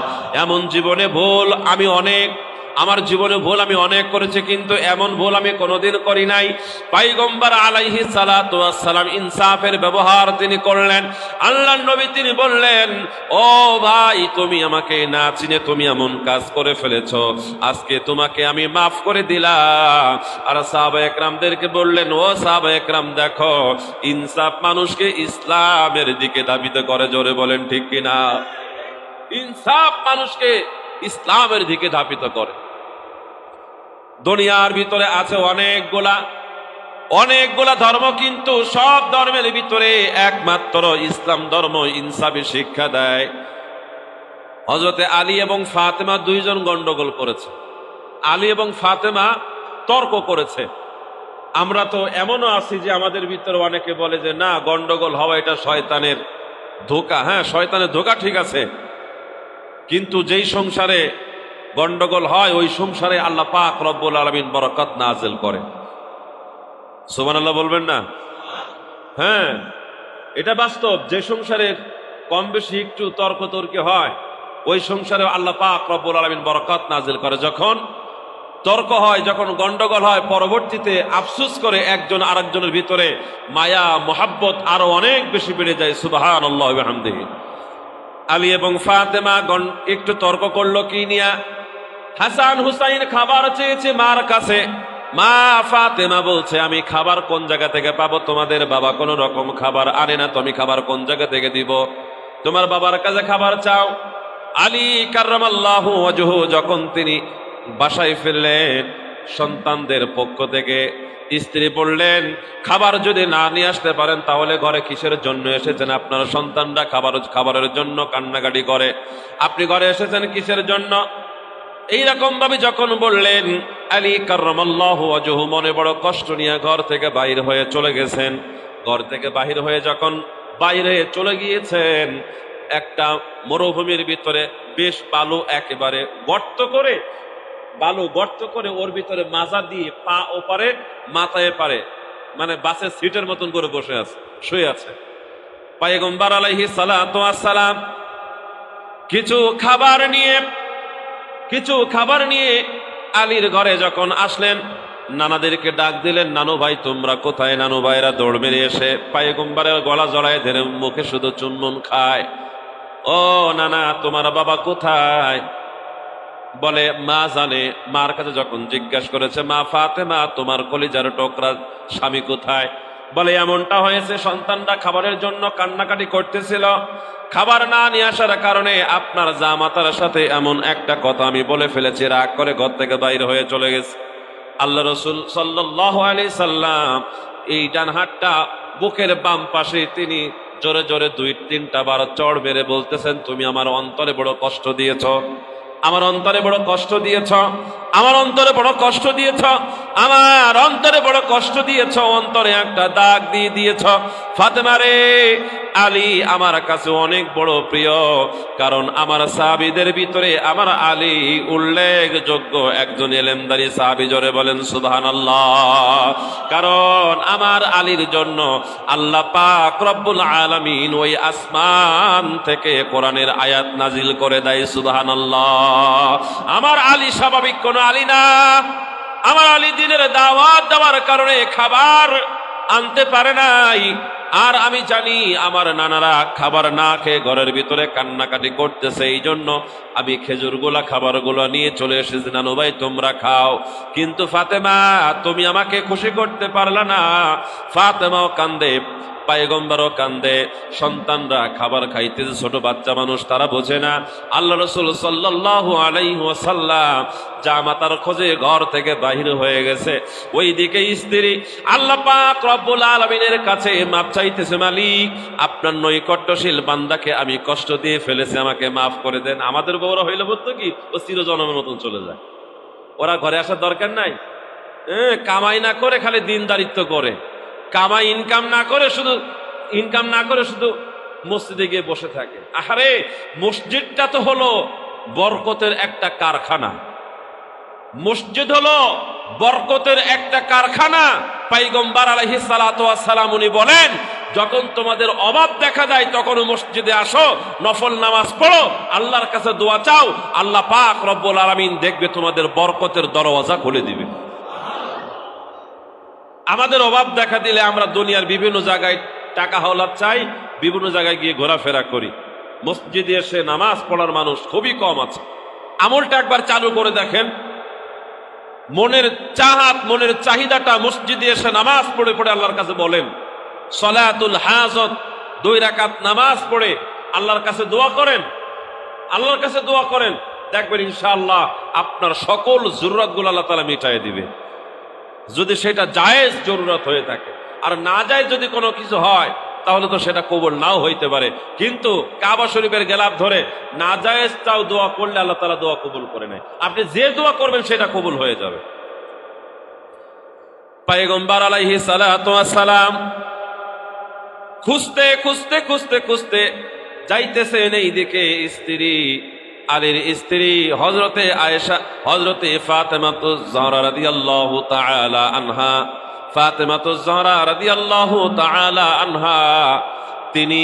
এমন জীবনে ভুল আমি অনেক, আমার জীবনে ভুল আমি অনেক করেছি, কিন্তু এমন ভুল আমি কোনোদিন করি নাই। পয়গম্বর আলাইহিস সালাতু ওয়াস সালাম ইনসাফের ব্যবহার তিনি করলেন। আল্লাহর নবী তিনি বললেন, ও ভাই, তুমি আমাকে না চিনে তুমি এমন কাজ করে ফেলেছো, আজকে তোমাকে আমি মাফ করে দিলাম। আর সাহাবায়ে কেরামদেরকে বললেন, ও সাহাবায়ে কেরাম, দেখো, ইনসাফ মানুষকে ইসলামের দিকে ধাবিত করে। জোরে বলেন ঠিক কিনা? ইনসাফ মানুষকে ইসলামের দিকে ধাবিত করে। দুনিয়ার ভিতরে আছে অনেকগুলা ধর্ম, কিন্তু সব ধর্মের ভিতরে একমাত্র ইসলাম ধর্ম ইনসাফি শিক্ষা দেয়। হযরতে আলী এবং ফাতেমা দুইজন গন্ডগোল করেছে, আলী এবং ফাতেমা তর্ক করেছে। আমরা তো এমনও আছি যে আমাদের ভিতরে অনেকে বলে যে না, গন্ডগোল হওয়া এটা শয়তানের ধোঁকা। হ্যাঁ, শয়তানের ধোঁকা ঠিক আছে, কিন্তু যেই সংসারে গন্ডগোল হয় ওই সংসারে আল্লাহ পাক রব্বুল আলামিন বরকত নাযিল করে। সুবহানাল্লাহ বলবেন না? হ্যাঁ, এটা বাস্তব। যে সংসারে কম বেশি একটু তর্কতর্কি হয় ওই সংসারে আল্লাহ পাক রব্বুল আলামিন বরকত নাযিল করে। যখন তর্ক হয়, যখন গন্ডগোল হয়, পরবর্তীতে আফসোস করে একজন আরেকজনের ভিতরে মায়া মোহাব্বত আরো অনেক বেশি বেড়ে যায়। সুবহানাল্লাহ ওয়া বিহামদিহি। আলী এবং ফাতেমা একটু তর্ক করলো কি নিয়া? হাসান হুসাইন খাবার চেয়েছে মার কাছে। মা ফাতেমা বলছে আমি খাবার কোন জায়গা থেকে পাবো? তোমাদের বাবা কোন রকম খাবার আনে না, তুমি খাবার কোন জায়গা থেকে দিব? তোমার বাবার কাছে খাবার চাও। আলী কাররামাল্লাহু ওয়াজহু যখন তিনি বাসায় ফিরলেন, সন্তানদের পক্ষ থেকে স্ত্রী বললেন খাবার যদি না নিয়ে আসতে পারেন তাহলে ঘরে কিসের জন্য এসেছেন? আপনার সন্তানরা খাবারের জন্য কান্নাকাটি করে, আপনি ঘরে এসেছেন কিসের জন্য? এইরকম ভাবে যখন বললেন, আলী কাররামাল্লাহু ওয়াজহু মনে বড় কষ্ট নিয়ে ঘর থেকে বাইর হয়ে চলে গেছেন। ঘর থেকে বাহির হয়ে যখন বাইরে চলে গিয়েছেন, একটা মরুভূমির ভিতরে বেশ বালু, একেবারে গর্ত করে, বালু গর্ত করে ওর ভিতরে মাজা দিয়ে পা ওপারে মাথায় পারে, মানে বাসের সিটের মতন করে বসে আছে, শুয়ে আছে। পয়গম্বর আলাইহিস সালাতু ওয়াস সালাম কিছু খাবার নিয়ে আলীর ঘরে যখন আসলেন, নানাদেরকে ডাক দিলেন, নানু ভাই তোমরা কোথায়? নানু ভাইরা দৌড় মেরে এসে পয়গম্বরের গলা জড়ায় ধরে মুখে শুধু চুম্বন খায়। ও নানা, তোমার বাবা কোথায়? বলে মা জানে। মার কাছে যখন জিজ্ঞাসা করেছে, মা ফাতেমা তোমার কলিজার টুকরা স্বামী কোথায়? বলে এমনটা হয়েছে, সন্তানরা খাবারের জন্য কান্নাকাটি করতেছিল, খাবার না নিয়ে আসার কারণে আপনার জামাতার সাথে এমন একটা কথা আমি বলে ফেলেছি, রাগ করে ঘর থেকে বাইরে হয়ে চলে গেছে। আল্লাহ রাসূল সাল্লাল্লাহু আলাইহি সাল্লাম এই ডান হাতটা বুকের বাম পাশে তিনি জোরে জোরে 2-3টা বার চড় মেরে বলতেছেন, তুমি আমার অন্তরে বড় কষ্ট দিয়েছ, আমার অন্তরে বড় কষ্ট দিয়েছ, আমার অন্তরে বড় কষ্ট দিয়েছ, আমার অন্তরে বড় কষ্ট দিয়েছ, অন্তরে একটা দাগ দিয়ে দিয়েছ। ফাতেমা রে, আলী আমার কাছে অনেক বড় প্রিয়, কারণ আমার সাহাবীদের ভিতরে আমার আলী উল্লেখযোগ্য একজন ইলমদারি সাহাবী। জোরে বলেন সুবহানাল্লাহ। কারণ আমার আলীর জন্য আল্লাহ পাক রব্বুল আলামিন ওই আসমান থেকে কোরআনের আয়াত নাজিল করে দেয়। সুবহানাল্লাহ। আমার আলী স্বাভাবিক কোন আলী না। আমার আলী দিনের দাওয়াত দেওয়ার কারণে খাবার আনতে পারে নাই। আর আমি জানি আমার নানারা খাবার না খেয়ে ঘরের ভিতরে কান্নাকাটি করতেছে, এই জন্য আমি খেজুরগুলা খাবারগুলো নিয়ে চলে এসেছি, নানু ভাই তোমরা খাও। কিন্তু ফাতেমা তুমি আমাকে খুশি করতে পারলা না। ফাতেমাও কান্দে, পয়গম্বরও কান্দে, সন্তানরা খাবার খাইতেছে, ছোট বাচ্চা মানুষ, তারা বোঝে না। আল্লাহ রাসূল সাল্লাল্লাহু আলাইহি ওয়াসাল্লাম জামাতার খোঁজে ঘর থেকে বাহির হয়ে গেছে। ওইদিকে স্ত্রী আল্লাহ পাক রব্বুল আলামিনের কাছে মাপ চাইতেছে, মালিক আপনার নৈকট্যশীল বান্দাকে আমি কষ্ট দিয়ে ফেলেছি, আমাকে মাফ করে দেন। আমাদের বউরা হইলে বলতো কি, ও চিরজন্মের মতন চলে যায়, ওরা ঘরে আসার দরকার নাই। কামাই না করে খালি দিনদারিত্ব করে, কামাই ইনকাম না করে শুধু মসজিদে গিয়ে বসে থাকে। আহারে, মসজিদটা তো হলো বরকতের একটা কারখানা, মসজিদ হলো বরকতের একটা কারখানা। পয়গম্বর আলাইহিস সালাতু ওয়াস সালাম উনি বলেন, যখন তোমাদের অভাব দেখা যায় তখন মসজিদে আসো, নফল নামাজ পড়ো, আল্লাহর কাছে দোয়া চাও, আল্লাহ পাক রব্বুল আলামিন দেখবে তোমাদের বরকতের দরওয়াজা খুলে দিবে। আমাদের অভাব দেখা দিলে আমরা দুনিয়ার বিভিন্ন জায়গায় টাকা হাওলাত চাই, বিভিন্ন জায়গায় গিয়ে ঘোরাফেরা করি। মসজিদে এসে নামাজ পড়ার মানুষ খুবই কম আছে। আমলটা একবার চালু করে দেখেন, মনের চাহাত, মনের চাহিদাটা মসজিদে এসে নামাজ পড়ে পড়ে আল্লাহর কাছে বলেন। সলাতুল হাজত 2 রাকাত নামাজ পড়ে আল্লাহর কাছে দোয়া করেন, আল্লাহর কাছে দোয়া করেন, দেখবেন ইনশাআল্লাহ আপনার সকল জরুরতগুলো আল্লাহ তাআলা মিটায় দিবে, যদি সেটা জায়েজ জরুরত হয়ে থাকে। আর না জায়েজ যদি কোনো কিছু হয় তাহলে তো সেটা কবুল নাও হইতে পারে। কিন্তু কাবা শরীফের গেলাপ ধরে না জায়েজ তাও দোয়া করলে আল্লাহ তাআলা দোয়া কবুল করে নেয়। আপনি যে দোয়া করবেন সেটা কবুল হয়ে যাবে। পয়গম্বর আলাইহিস সালাতু ওয়াস সালাম খুঁজতে খুঁজতে খুঁজতে খুঁজতে যাইতেছেন, এইদিকে স্ত্রী, আলীর স্ত্রী হযরতে আয়েশা, হযরতে ফাতেমাতুজ জাহরা রাদিয়াল্লাহু তাআলা আনহা, ফাতেমাতুজ জাহরা রাদিয়াল্লাহু তাআলা আনহা, তিনি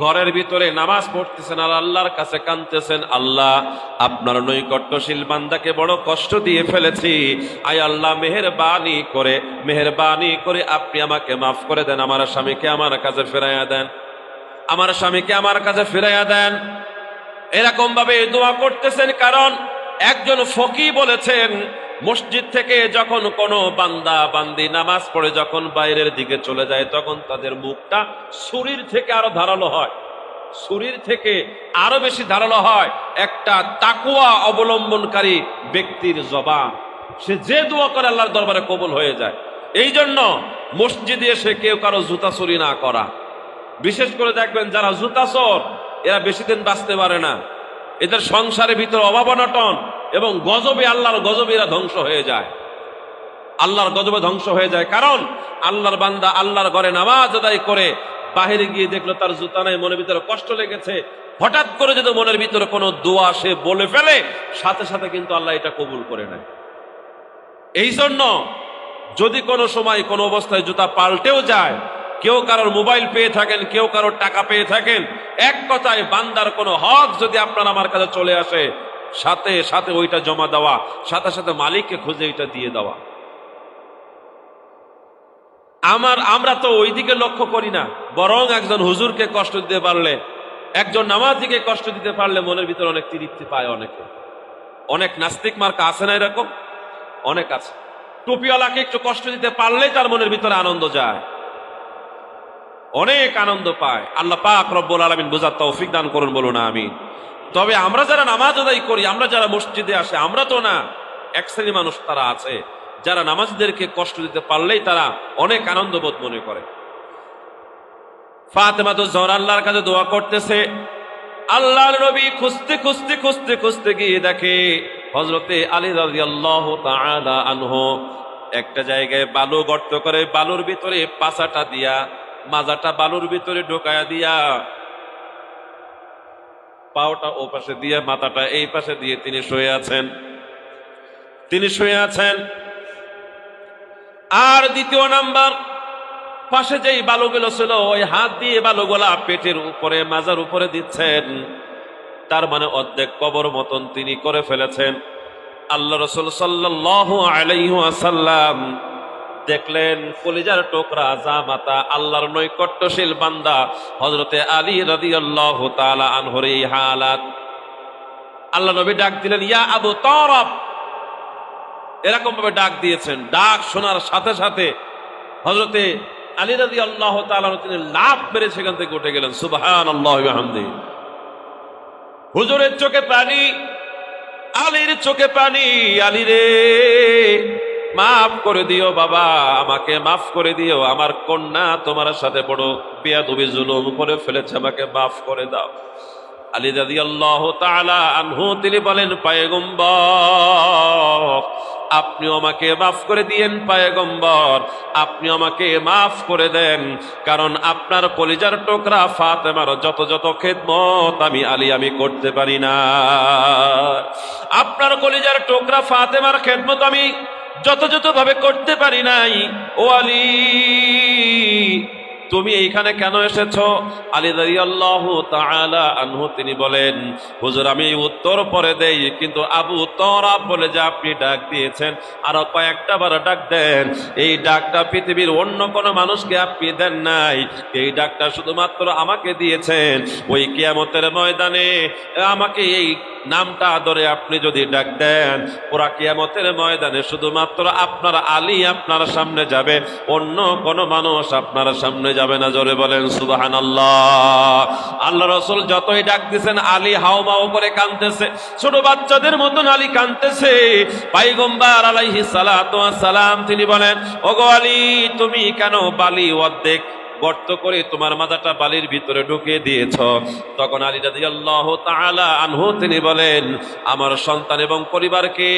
ঘরের ভিতরে নামাজ পড়তেছেন আর আল্লাহর কাছে কাঁদতেছেন, আল্লাহ আপনার নৈকট্যশীল বান্দাকে বড় কষ্ট দিয়ে ফেলেছি, আয় আল্লাহ মেহেরবানি করে আপনি আমাকে মাফ করে দেন, আমার স্বামীকে আমার কাছে ফিরাইয়া দেন, আমার স্বামীকে আমার কাছে ফিরাইয়া দেন। এরকম ভাবে দোয়া করতেছেন, কারণ একজন ফকি বলেছেন, মসজিদ থেকে যখন কোনো বান্দা বান্দি নামাজ পড়ে যখন বাইরের দিকে চলে যায়, তখন তাদের মুখটা শরীর থেকে আরো ধারালো হয়, শরীর থেকে আরো বেশি ধারালো হয় একটা তাকওয়া অবলম্বনকারী ব্যক্তির জবান। সে যে দোয়া করে আল্লাহর দরবারে কবুল হয়ে যায়। এই জন্য মসজিদে এসে কেউ কারো জুতা চুরি না করা। বিশেষ করে দেখবেন যারা জুতা চোর, এরা বেশি দিন বাঁচতে পারে না, এদের সংসারের ভিতরে অভাব অনটন এবং গজবে, আল্লাহর গজবে এরা ধ্বংস হয়ে যায়, আল্লাহর গজবে ধ্বংস হয়ে যায়। কারণ আল্লাহর বান্দা আল্লাহর ঘরে নামাজ আদায় করে বাহিরে গিয়ে দেখলো তার জুতা নাই, মনের ভিতরে কষ্ট লেগেছে, হঠাৎ করে যদি মনের ভিতরে কোনো দোয়া সে বলে ফেলে, সাথে সাথে কিন্তু আল্লাহ এটা কবুল করে নেয়। এই জন্য যদি কোনো সময় কোনো অবস্থায় জুতা পাল্টেও যায়, কেউ কারোর মোবাইল পেয়ে থাকেন, কেউ কারোর টাকা পেয়ে থাকেন, এক কথায় বান্দার কোনো হক যদি আপনার আমার কাছে চলে আসে, সাথে সাথে ওইটা জমা দেওয়া, সাথে সাথে মালিককে খুঁজে ওইটা দিয়ে দেওয়া। আমরা তো ওই দিকে লক্ষ্য করি না, বরং একজন হুজুরকে কষ্ট দিতে পারলে, একজন নামাজিকে কষ্ট দিতে পারলে মনের ভিতরে অনেক তৃপ্তি পায়। অনেক নাস্তিক মার্কা আছে না, এরকম অনেক আছে। টুপিওয়ালাকে একটু কষ্ট দিতে পারলে তার মনের ভিতরে আনন্দ যায়, অনেক আনন্দ পায়। আল্লাহ পাক রব্বুল আলামিন বুঝার তৌফিক দান করুন, বলুন আমিন। তবে আমরা যারা নামাজ আদায় করি, আমরা যারা মসজিদে আসে, আমরা তো না, এক শ্রেণী মানুষ তারা আছে যারা নামাজীদেরকে কষ্ট দিতে পারলেই তারা অনেক আনন্দ বোধ মনে করে। ফাতেমাতুজ জাহরা আল্লাহর কাছে দোয়া করতেছে, আল্লাহর নবী খুঁজতে খুঁজতে খুঁজতে খুঁজতে গিয়ে দেখে হযরতে আলী রাদিয়াল্লাহু তাআলা আনহু একটা জায়গায় বালু গর্ত করে, বালুর ভিতরে পাছাটা দিয়া, মাজাটা বালুর ভিতরে ঢোকায়া দিয়া, পাওটা ও পাশে দিয়ে, মাথাটা এই পাশে দিয়ে তিনি শুয়ে আছেন। আর দ্বিতীয় নাম্বার, পাশে যেই বালুগুলো ছিল, ওই হাত দিয়ে বালুগুলা পেটের উপরে, মাজার উপরে দিচ্ছেন। তার মানে অর্ধেক কবর মতন তিনি করে ফেলেছেন। আল্লাহ রাসূল সাল্লাল্লাহু আলাইহি ওয়াসাল্লাম দেখলেন কলিজার টুকরা জামাতা আল্লাহর নৈকট্যশীল বান্দা হযরতে আলী রাদিয়াল্লাহু তাআলা আনহুর এই হালাত। আল্লাহ নবী ডাক দিলেন, ইয়া আবু তারাব, এরকম ভাবে ডাক দিয়েছেন। ডাক শোনার সাথে সাথে হযরতে আলী রাদিয়াল্লাহু তাআলা তিনি লাফ মেরে সেখান থেকে উঠে গেলেন। সুবহানাল্লাহি ওয়া বিহামদিহি। হুজুরের চোখে পানি, আলীর চোখে পানি। আলী রে, মাফ করে দিও বাবা, আমাকে মাফ করে দিও, আমার কন্যা তোমার সাথে বড় বেয়াদবি জুলুম করে ফেলেছে, আমাকে মাফ করে দাও। আলী রাদিয়াল্লাহু তাআলা আনহু তিনি বলেন, পয়গম্বর আপনিও আমাকে মাফ করে দিয়েন, পয়গম্বর আপনি আমাকে মাফ করে দেন, কারণ আপনার কলিজার টুকরা ফাতেমার যত যত খেদমত আমি করতে পারি না। আপনার কলিজার টুকরা ফাতেমার খেদমত আমি যত ভাবে করতে পারি নাই। ও আলী, তুমি এইখানে কেন এসেছো? আলী রাদিয়াল্লাহু তাআলা আনহু তিনি বলেন, হুজুর আমি উত্তর পরে দেই, কিন্তু আবু তারাব বলে যে আপনি ডাক দিয়েছেন, আরো কয়েকটা বার ডাক দেন। এই ডাকটা পৃথিবীর অন্য কোন মানুষকে আপনি দেন নাই, এই ডাকটা শুধুমাত্র আমাকে দিয়েছেন। ওই কিয়ামতের ময়দানে আমাকে এই নামটা ধরে আপনি যদি ডাক দেন, পুরা কিয়ামতের ময়দানে শুধুমাত্র আপনার আলী আপনার সামনে যাবে, অন্য কোন মানুষ আপনার সামনে যাবে না। জোরে বলেন সুবহানাল্লাহ। আল্লাহ রাসূল যতই ডাক দিয়েছেন, আলী হাওমাও করে কাঁদতেছে, ছোট বাচ্চাদের মতন আলী কাঁদতেছে। পয়গম্বর আলাইহিস সালাতু ওয়াস সালাম তিনি বলেন, ওগো আলী, তুমি কেন বালি অর্ধেক গর্ত করে তোমার মাথাটা বালির ভিতরে ঢুকিয়ে দিয়েছ। তখন আলী রাদিয়াল্লাহু তাআলা আনহু তিনি বলেন, আমার সন্তান এবং পরিবারকে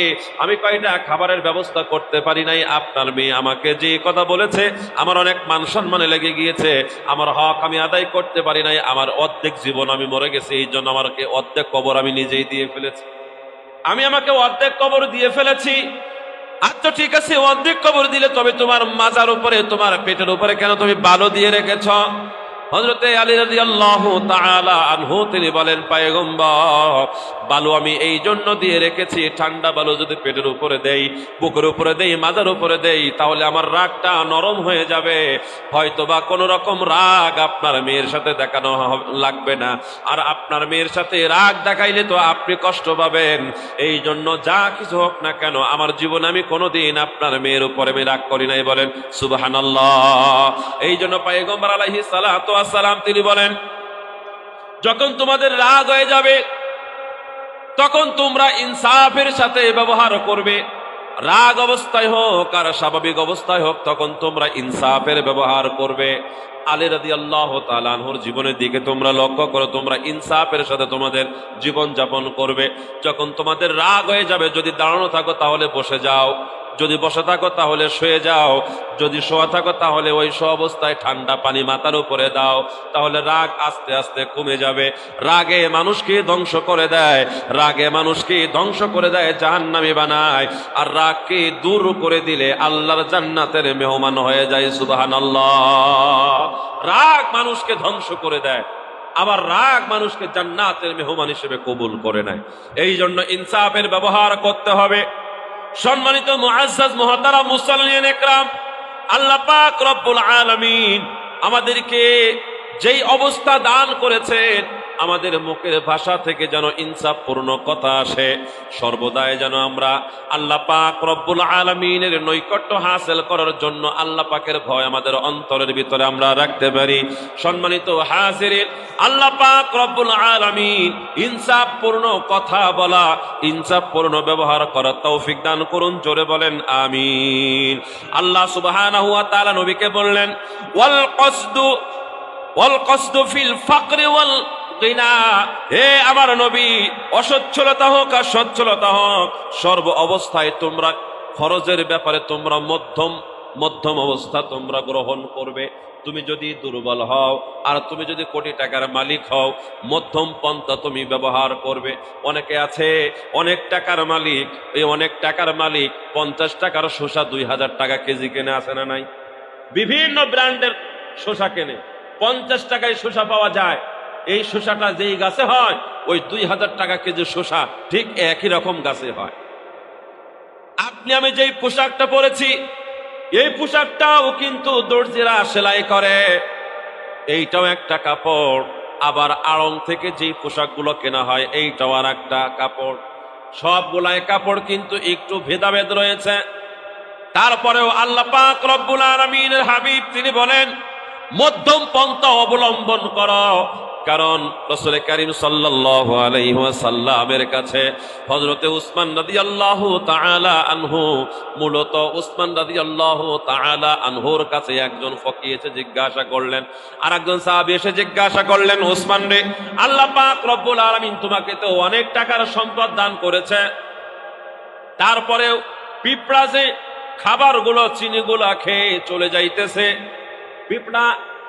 আমি কয়টা খাবারের ব্যবস্থা করতে পারি নাই, আপনার মেয়ে আমাকে যে কথা বলেছে আমার অনেক মান সম্মানে লেগে গিয়েছে, আমার হক আমি আদায় করতে পারি নাই, আমার অর্ধেক জীবন আমি মরে গেছি, এই জন্য আমাকে অর্ধেক কবর আমি নিজেই দিয়ে ফেলেছি, আমাকে অর্ধেক কবর দিয়ে ফেলেছি। আচ্ছা ঠিক আছে, অর্ধেক কবর দিলে তবে তোমার মাজার উপরে তোমার পেটের উপরে কেন তুমি বালু দিয়ে রেখেছ? হযরতে আলী রাদিয়াল্লাহু তাআলা আনহু তিনি বলেন, পয়গম্বর বালু আমি এই জন্য দিয়ে রেখেছি, ঠান্ডা বালু যদি পেটের উপরে দেই, বুকের উপরে দেই, মাজার উপরে দেই, তাহলে আমার রাগটা নরম হয়ে যাবে, হয়তোবা কোন রকম রাগ আপনার মেয়ের সাথে দেখানো লাগবে না, আর আপনার মেয়ের সাথে রাগ দেখাইলে তো আপনি কষ্ট পাবেন, এই জন্য যা কিছু হোক না কেন আমার জীবনে আমি কোনোদিন আপনার মেয়ের উপরে আমি রাগ করি নাই। বলেন সুবহানাল্লাহ। এই জন্য পয়গম্বর আলাইহিস সালাতু ওয়াস সালাম তিনি বলেন, যখন তোমাদের রাগ হয়ে যাবে তখন তোমরা ইনসাফের সাথে ব্যবহার করবে, রাগ অবস্থায় হোক আর স্বাভাবিক অবস্থায় হোক তখন তোমরা ইনসাফের ব্যবহার করবে। আলী রাদিয়াল্লাহু তাআলা আনহুর জীবনের দিকে তোমরা লক্ষ্য করো, তোমরা ইনসাফের সাথে তোমাদের জীবন যাপন করবে। যখন তোমাদের রাগ হয়ে যাবে, যদি দাঁড়ানো থাকো তাহলে বসে যাও, যদি বসে থাকো তাহলে শুয়ে যাও, যদি শোয়া থাকো তাহলে ওই অবস্থায় ঠান্ডা পানি মাথার উপরে দাও, তাহলে রাগ আস্তে আস্তে কমে যাবে। রাগে মানুষকে ধ্বংস করে দেয়, রাগে মানুষকে ধ্বংস করে দেয়, জাহান্নামী বানায়, আর রাগকে দূর করে দিলে আল্লাহর জান্নাতের মেহমান হয়ে যায়। সুবহানাল্লাহ। রাগ মানুষকে ধ্বংস করে দেয়, আবার রাগ মানুষকে জান্নাতের মেহমান হিসেবে কবুল করে নেয়। এই জন্য ইনসাফের ব্যবহার করতে হবে। সম্মানিত মুআজ্জাজ মুহতারাম মুসল্লিয়ান ইকরাম, আল্লাহ পাক রব্বুল আলামিন আমাদেরকে যেই অবস্থা দান করেছেন, আমাদের মুখের ভাষা থেকে যেন ইনসাফ পূর্ণ কথা আসে, সর্বদাই যেন আমরা আল্লাহ পাক রব্বুল আলামিনের নৈকট্য হাসিল করার জন্য আল্লাহ পাকের ভয় আমাদের অন্তরের ভিতরে আমরা রাখতে পারি। সম্মানিত হাজিরিন, আল্লাহ পাক রব্বুল আলামিন ইনসাফ পূর্ণ কথা বলা, ইনসাফ পূর্ণ ব্যবহার করার তৌফিক দান করুন। জোরে বলেন আমিন। আল্লাহ সুবহানাহু ওয়া তাআলা নবীকে বললেন, ওয়াল কসদু ফিল ফাকরি ওয়াল গিনা, হে আমার নবী, অসচ্ছলতা হোক আর সচ্ছলতা হোক, সর্ব অবস্থায় তোমরা খরচের ব্যাপারে তোমরা মধ্যম অবস্থা তোমরা গ্রহণ করবে। তুমি যদি দুর্বল হও আর তুমি যদি কোটি টাকার মালিক হও, মধ্যম পন্থা তুমি ব্যবহার করবে। অনেকে আছে অনেক টাকার মালিক, এই অনেক টাকার মালিক 50 টাকার শসা 2000 টাকা কেজি কেনে, আসে না নাই? বিভিন্ন ব্র্যান্ডের শসা কেনে, 50 টাকায় শসা পাওয়া যায়। এই শসাটা যেই গাছে হয় ওই 2000 টাকা কেজি শসা ঠিক একই রকম গাছে হয়। আপনি আমি যেই পোশাকটা পরেছি, এই পোশাকটাও কিন্তু দর্জিরা সেলাই করে, এইটাও একটা কাপড়। আবার আড়ং থেকে যেই পোশাকগুলো কেনা হয় এইটাও আর একটা কাপড়। সবগুলাই কাপড়, কিন্তু একটু ভেদাভেদ রয়েছে। তারপরেও আল্লাহ পাক রব্বুল আলামিনের হাবিব তিনি বলেন, মধ্যম পন্থা অবলম্বন করো। কারণ রাসূল কারীম সাল্লাল্লাহু আলাইহি ওয়াসাল্লামের কাছে হযরতে উসমান রাদিয়াল্লাহু তাআলা আনহু, মূলত উসমান রাদিয়াল্লাহু তাআলা আনহুর কাছে একজন ফকিহ এসে জিজ্ঞাসা করলেন, আর একজন সাহাবী এসে জিজ্ঞাসা করলেন, উসমান রে, আল্লাহ পাক রব্বুল আলামিন তোমাকে তো অনেক টাকার সম্পদ দান করেছে, তারপরেও পিঁপড়া যে খাবারগুলো চিনিগুলা খেয়ে চলে যাইতেছে, পিঁপড়া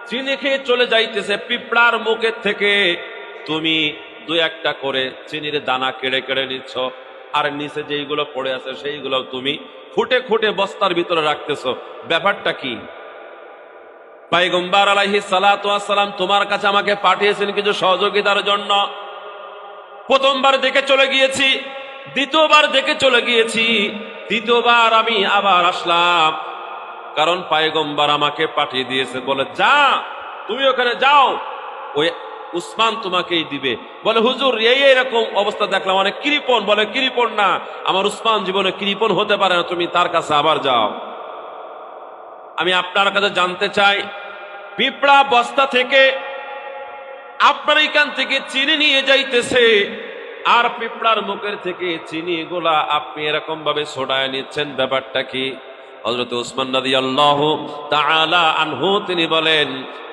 চিনি খেয়ে চলে যাইতেছে, পিঁপড়ার মুখের থেকে তুমি 2-1টা করে চিনির দানা কেড়ে কেড়ে নিচ্ছ, আর নিচে যেইগুলো পড়ে আছে সেইগুলো তুমি খুঁটে খুঁটে বস্তার ভিতরে রাখতেছো, ব্যাপারটা কি? পয়গম্বর আলাইহিস সালাতু ওয়াস সালাম তোমার কাছে আমাকে পাঠিয়েছেন কিছু সহযোগিতার জন্য। প্রথমবার দেখে চলে গিয়েছি, দ্বিতীয়বার দেখে চলে গিয়েছি, তৃতীয়বার আমি আবার আসলাম, কারণ পয়গম্বর আমাকে পাঠিয়ে দিয়েছে, বলে যা তুমি ওখানে যাও, ওই উসমান তোমাকেই দিবে। বলে হুজুর এইরকম অবস্থা দেখলাম, অনেক কৃপণ। বলে কৃপণ না, আমার উসমান জীবনে কৃপণ হতে পারে না, তুমি তার কাছে আবার যাও। আমি আপনার কাছে জানতে চাই, পিঁপড়া বস্তা থেকে আপনার এখান থেকে চিনি নিয়ে যাইতেছে, আর পিঁপড়ার মুখের থেকে চিনি গুলা আপনি এরকম ভাবে ছড়ায় নিচ্ছেন, ব্যাপারটা কি? হযরত উসমান রাদিয়াল্লাহু তাআলা আনহু তিনি বলেন,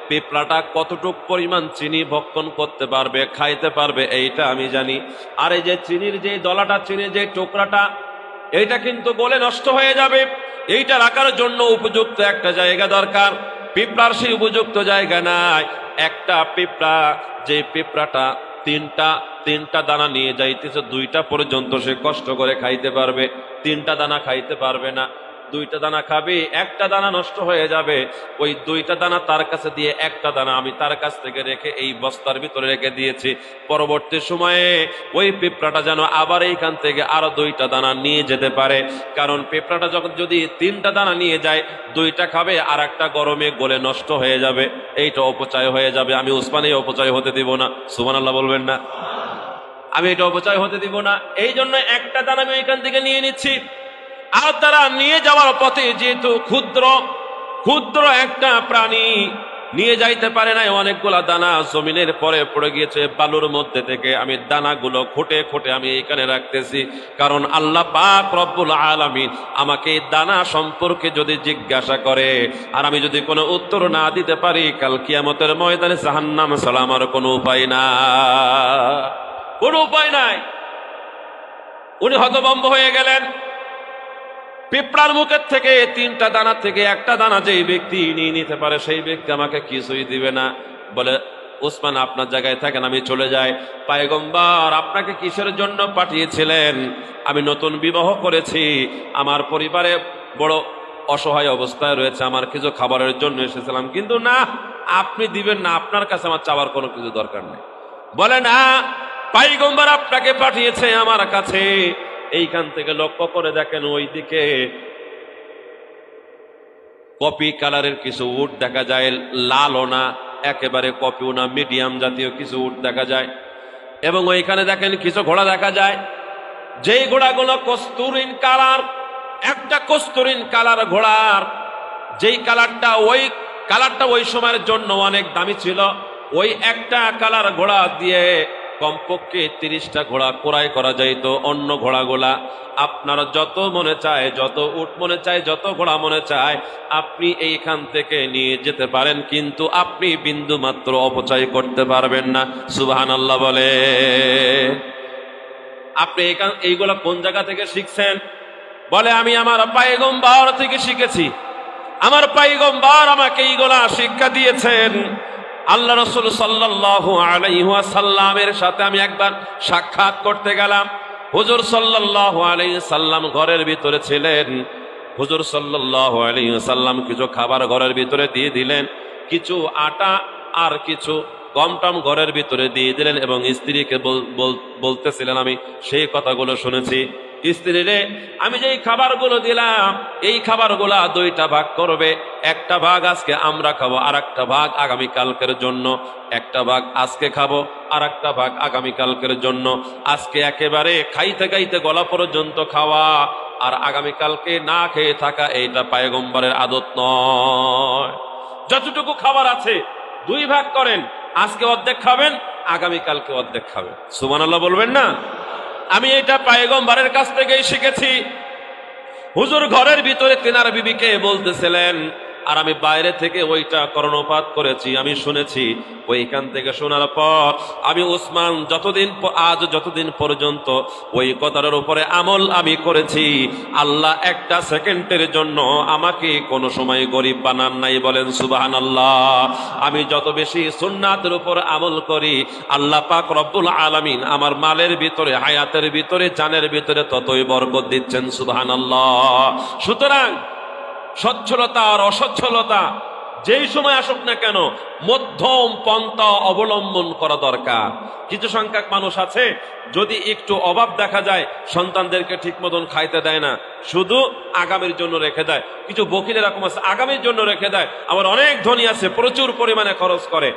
পিঁপড়াটা কতটুক পরিমাণ চিনি ভক্ষণ করতে পারবে, খাইতে পারবে, এইটা আমি জানি। আর এই যে চিনির যে দলাটা, চিনির যে টুকরাটা, এইটা কিন্তু গলে নষ্ট হয়ে যাবে। এইটা রাখার জন্য উপযুক্ত একটা জায়গা দরকার। পিঁপড়ার সেই উপযুক্ত জায়গা নাই। একটা পিঁপড়া, যে পিঁপড়াটা তিনটা দানা নিয়ে যাইতেছে, 2টা পর্যন্ত সে কষ্ট করে খাইতে পারবে। 3টা দানা খাইতে পারবে না। 2টা দানা খাবে, একটা দানা নষ্ট হয়ে যাবে। ওই 2টা দানা তার কাছে দিয়ে, একটা দানা আমি তার কাছ থেকে রেখে এই বস্তার ভিতরে রেখে দিয়েছি। পরবর্তী সময়ে ওই পিঁপড়াটা যেন আবার এইখান থেকে আরো 2টা দানা নিয়ে যেতে পারে। কারণ পিঁপড়াটা যখন যদি 3টা দানা নিয়ে যায়, 2টা খাবে আর একটা গরমে গলে নষ্ট হয়ে যাবে, এইটা অপচয় হয়ে যাবে। আমি উসমান এই অপচয় হতে দিব না। সুবহানাল্লাহ বলবেন না? আমি এটা অপচয় হতে দিব না। এই জন্য একটা দানা আমি ওইখান থেকে নিয়ে নিচ্ছি। আর তারা নিয়ে যাওয়ার পথে যেহেতু ক্ষুদ্র একটা প্রাণী নিয়ে যাইতে পারে না, অনেকগুলা দানা জমিনের পরে পড়ে গিয়েছে বালুর মধ্যে থেকে। আমি দানাগুলো খুঁটে খুঁটে আমি এখানে রাখতেছি, কারণ আল্লাহ পাক রব্বুল আলামিন আমাকে দানা সম্পর্কে যদি জিজ্ঞাসা করে আর আমি যদি কোনো উত্তর না দিতে পারি, কাল কিয়ামতের ময়দানে জাহান্নাম ছাড়া আমার কোনো উপায় নাই। উনি হতভম্ব হয়ে গেলেন। পিঁপড়ার মুখের থেকে 3টা দানা থেকে একটা দানা যেই ব্যক্তি নিয়ে নিতে পারে, সেই ব্যক্তি আমাকে কিছুই দিবে না। বলে, উসমান আপনার জায়গায় থাকেন, আমি চলে যাই। পয়গম্বর আপনাকে কিসের জন্য পাঠিয়েছিলেন? আমি নতুন বিবাহ করেছি, আমার পরিবারে বড় অসহায় অবস্থায় রয়েছে, আমার কিছু খাবারের জন্য এসেছিলাম। কিন্তু না, আপনি দিবেন না, আপনার কাছে আমার চাওয়ার কোনো কিছু দরকার নেই। বলে না, পয়গম্বর আপনাকে পাঠিয়েছে আমার কাছে। এইখান থেকে লক্ষ্য করে দেখেন, ওইদিকে কপি কালারের কিছু উট দেখা যায়, লালও না একেবারে কপিও না, মিডিয়াম জাতীয় কিছু উট দেখা যায়। এবং ওইখানে দেখেন কিছু ঘোড়া দেখা যায়, যেই ঘোড়াগুলো কস্তুরিন কালার। একটা কস্তুরিন কালার ঘোড়ার যেই কালারটা ওই সময়ের জন্য অনেক দামি ছিল। ওই একটা কালার ঘোড়া দিয়ে কমপক্ষে 30টা ঘোড়া ক্রয় করা যাইত। অন্য ঘোড়াগুলা আপনার যত মনে চায়, যত উট মনে চায়, যত ঘোড়া মনে চায় আপনি এইখান থেকে নিয়ে যেতে পারেন, কিন্তু আপনি বিন্দু মাত্র অপচয় করতে পারবেন না। সুবহানাল্লাহ বলে। আপনি এইগুলা কোন জায়গা থেকে শিখছেন? বলে, আমি আমার পয়গম্বর থেকে শিখেছি। আমার পয়গম্বর আমাকে এইগুলা শিক্ষা দিয়েছেন। আল্লাহ রাসূল সাল্লাল্লাহু আলাইহি ওয়াসাল্লামের সাথে আমি একবার সাক্ষাৎ করতে গেলাম। হুজুর সাল্লাল্লাহু আলাইহি সাল্লাম ঘরের ভিতরে ছিলেন। হুজুর সাল্লাল্লাহু আলাইহি ওয়াসাল্লাম কিছু খাবার ঘরের ভিতরে দিয়ে দিলেন, কিছু আটা আর কিছু গমটম ঘরের ভিতরে দিয়ে দিলেন এবং স্ত্রীকে বলতেছিলেন, আমি সেই কথাগুলো শুনেছি। স্ত্রীরে, আমি যেই খাবারগুলো দিলাম, এই খাবারগুলা 2টা ভাগ করবে। একটা ভাগ আজকে আমরা খাবো, আর একটা ভাগ আগামীকালকের জন্য। একটা ভাগ আজকে খাবো, আর একটা ভাগ আগামীকালকের জন্য। আজকে একেবারে খাইতে খাইতে গলা পর্যন্ত খাওয়া, আর আগামীকালকে না খেয়ে থাকা, এইটা পয়গম্বরের আদত নয়। যতটুকু খাবার আছে 2 ভাগ করেন, আজকে অর্ধেক খাবেন, আগামীকালকে অর্ধেক খাবেন। সুবহানাল্লাহ বলবেন না? আমি এটা পয়গম্বরের কাছ থেকেই শিখেছি। হুজুর ঘরের ভিতরে তিনার বিবিকে বলতেছিলেন, আর আমি বাইরে থেকে ওইটা কর্ণপাত করেছি, আমি শুনেছি। ওইখান থেকে শোনার পর আমি উসমান যতদিন পর্যন্ত ওই কথার উপরে আমল আমি করেছি, আল্লাহ একটা সেকেন্ডের জন্য আমাকে কোনো সময় গরিব বানান নাই। বলেন সুবহানাল্লাহ। আমি যত বেশি সুন্নাতের উপর আমল করি, আল্লাহ পাক রব্বুল আলামিন আমার মালের ভিতরে, হায়াতের ভিতরে, জানের ভিতরে ততই বরকত দিচ্ছেন। সুবহানাল্লাহ। সুতরাং সচ্ছলতা আর অসচ্ছলতা যেই সময় আসুক না কেন, মধ্যম পন্থা অবলম্বন করা দরকার। কিছু সংখ্যক মানুষ আছে, যদি একটু অভাব দেখা যায় সন্তানদেরকে ঠিক মতন খাইতে দেয় না, শুধু আগামীর জন্য রেখে দেয়। কিছু বকিল এরকম আছে, আগামীর জন্য রেখে দেয়। আবার অনেক ধনী আছে, প্রচুর পরিমাণে খরচ করে।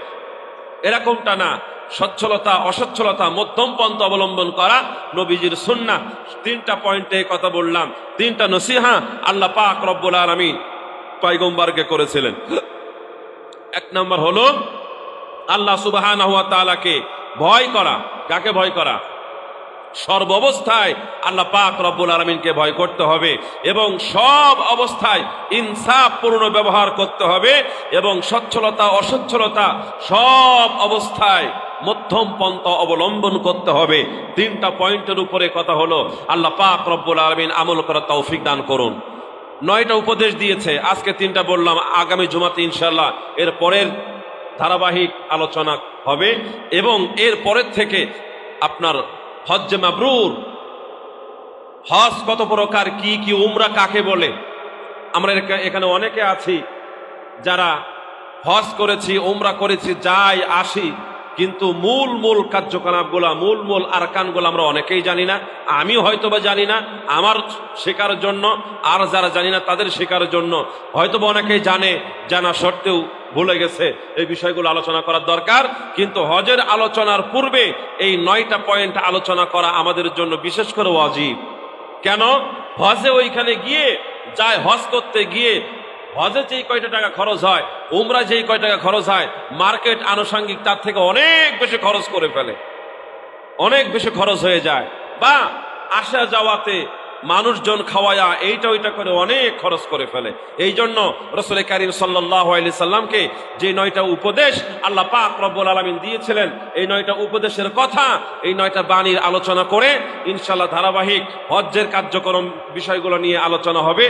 এরকমটা না। সচ্ছলতা অসচ্ছলতা মধ্যম পন্থা অবলম্বন করা নবীজির সুন্নাহ। 3টা পয়েন্টে কথা বললাম, 3টা নসিহা আল্লাহ পাক রব্বুল আলামিন পয়গম্বরকে করেছিলেন। 1 নম্বর হলো আল্লাহ সুবহানাহু ওয়া তাআলাকে ভয় করা। কাকে ভয় করা? সর্ব অবস্থায় আল্লাহ পাক রব্বুল আলামিনকে ভয় করতে হবে এবং সব অবস্থায় ইনসাফ পূর্ণ ব্যবহার করতে হবে এবং সচ্ছলতা অসচ্ছলতা সব অবস্থায় মধ্যম পন্থা অবলম্বন করতে হবে। তিনটা পয়েন্টের উপরে কথা হলো। আল্লাহ পাক রব্বুল আলামিন আমল করার তৌফিক দান করুন। 9টা উপদেশ দিয়েছে, আজকে 3টা বললাম, আগামী জুমাতে ইনশাআল্লাহ এর পরের ধারাবাহিক আলোচনা হবে এবং এর পরের থেকে আপনার হজ্জে মাবরুর, হজ কত প্রকার, কি কি, উমরা কাকে বলে। আমরা এখানে অনেকে আছি যারা হজ করেছি, উমরা করেছি, যাই আসি, কিন্তু মূল কার্যকলাপগুলা, মূল আরকানগুলো আমরা অনেকেই জানি না। আমি হয়তোবা জানি না, আমার শেখার জন্য, আর যারা জানি না তাদের শেখার জন্য হয়তোবা অনেকেই জানে, জানা সত্ত্বেও ভুলে গেছে। এই বিষয়গুলো আলোচনা করার দরকার। কিন্তু হজের আলোচনার পূর্বে এই 9টা পয়েন্ট আলোচনা করা আমাদের জন্য বিশেষ করে ওয়াজিব। কেন? হজে ওইখানে গিয়ে যায়, হজ করতে গিয়ে হজে যেই কয়টা টাকা খরচ হয়, উমরা যেই কয় টাকা খরচ হয়, মার্কেট আনুষঙ্গিক তার থেকে অনেক বেশি খরচ করে ফেলে, অনেক বেশি খরচ হয়ে যায়। বা আসা যাওয়াতে মানুষজন খাওয়ায়া এইটা ওইটা করে অনেক খরচ করে ফেলে। এই জন্য রাসূল কারীম সাল্লাল্লাহু আলাইহি সাল্লামকে যে 9টা উপদেশ আল্লাহ পাক রব্বুল আলামিন দিয়েছিলেন, এই 9টা উপদেশের কথা, এই 9টা বাণীর আলোচনা করে ইনশাআল্লাহ ধারাবাহিক হজ্জের কার্যক্রম বিষয়গুলো নিয়ে আলোচনা হবে।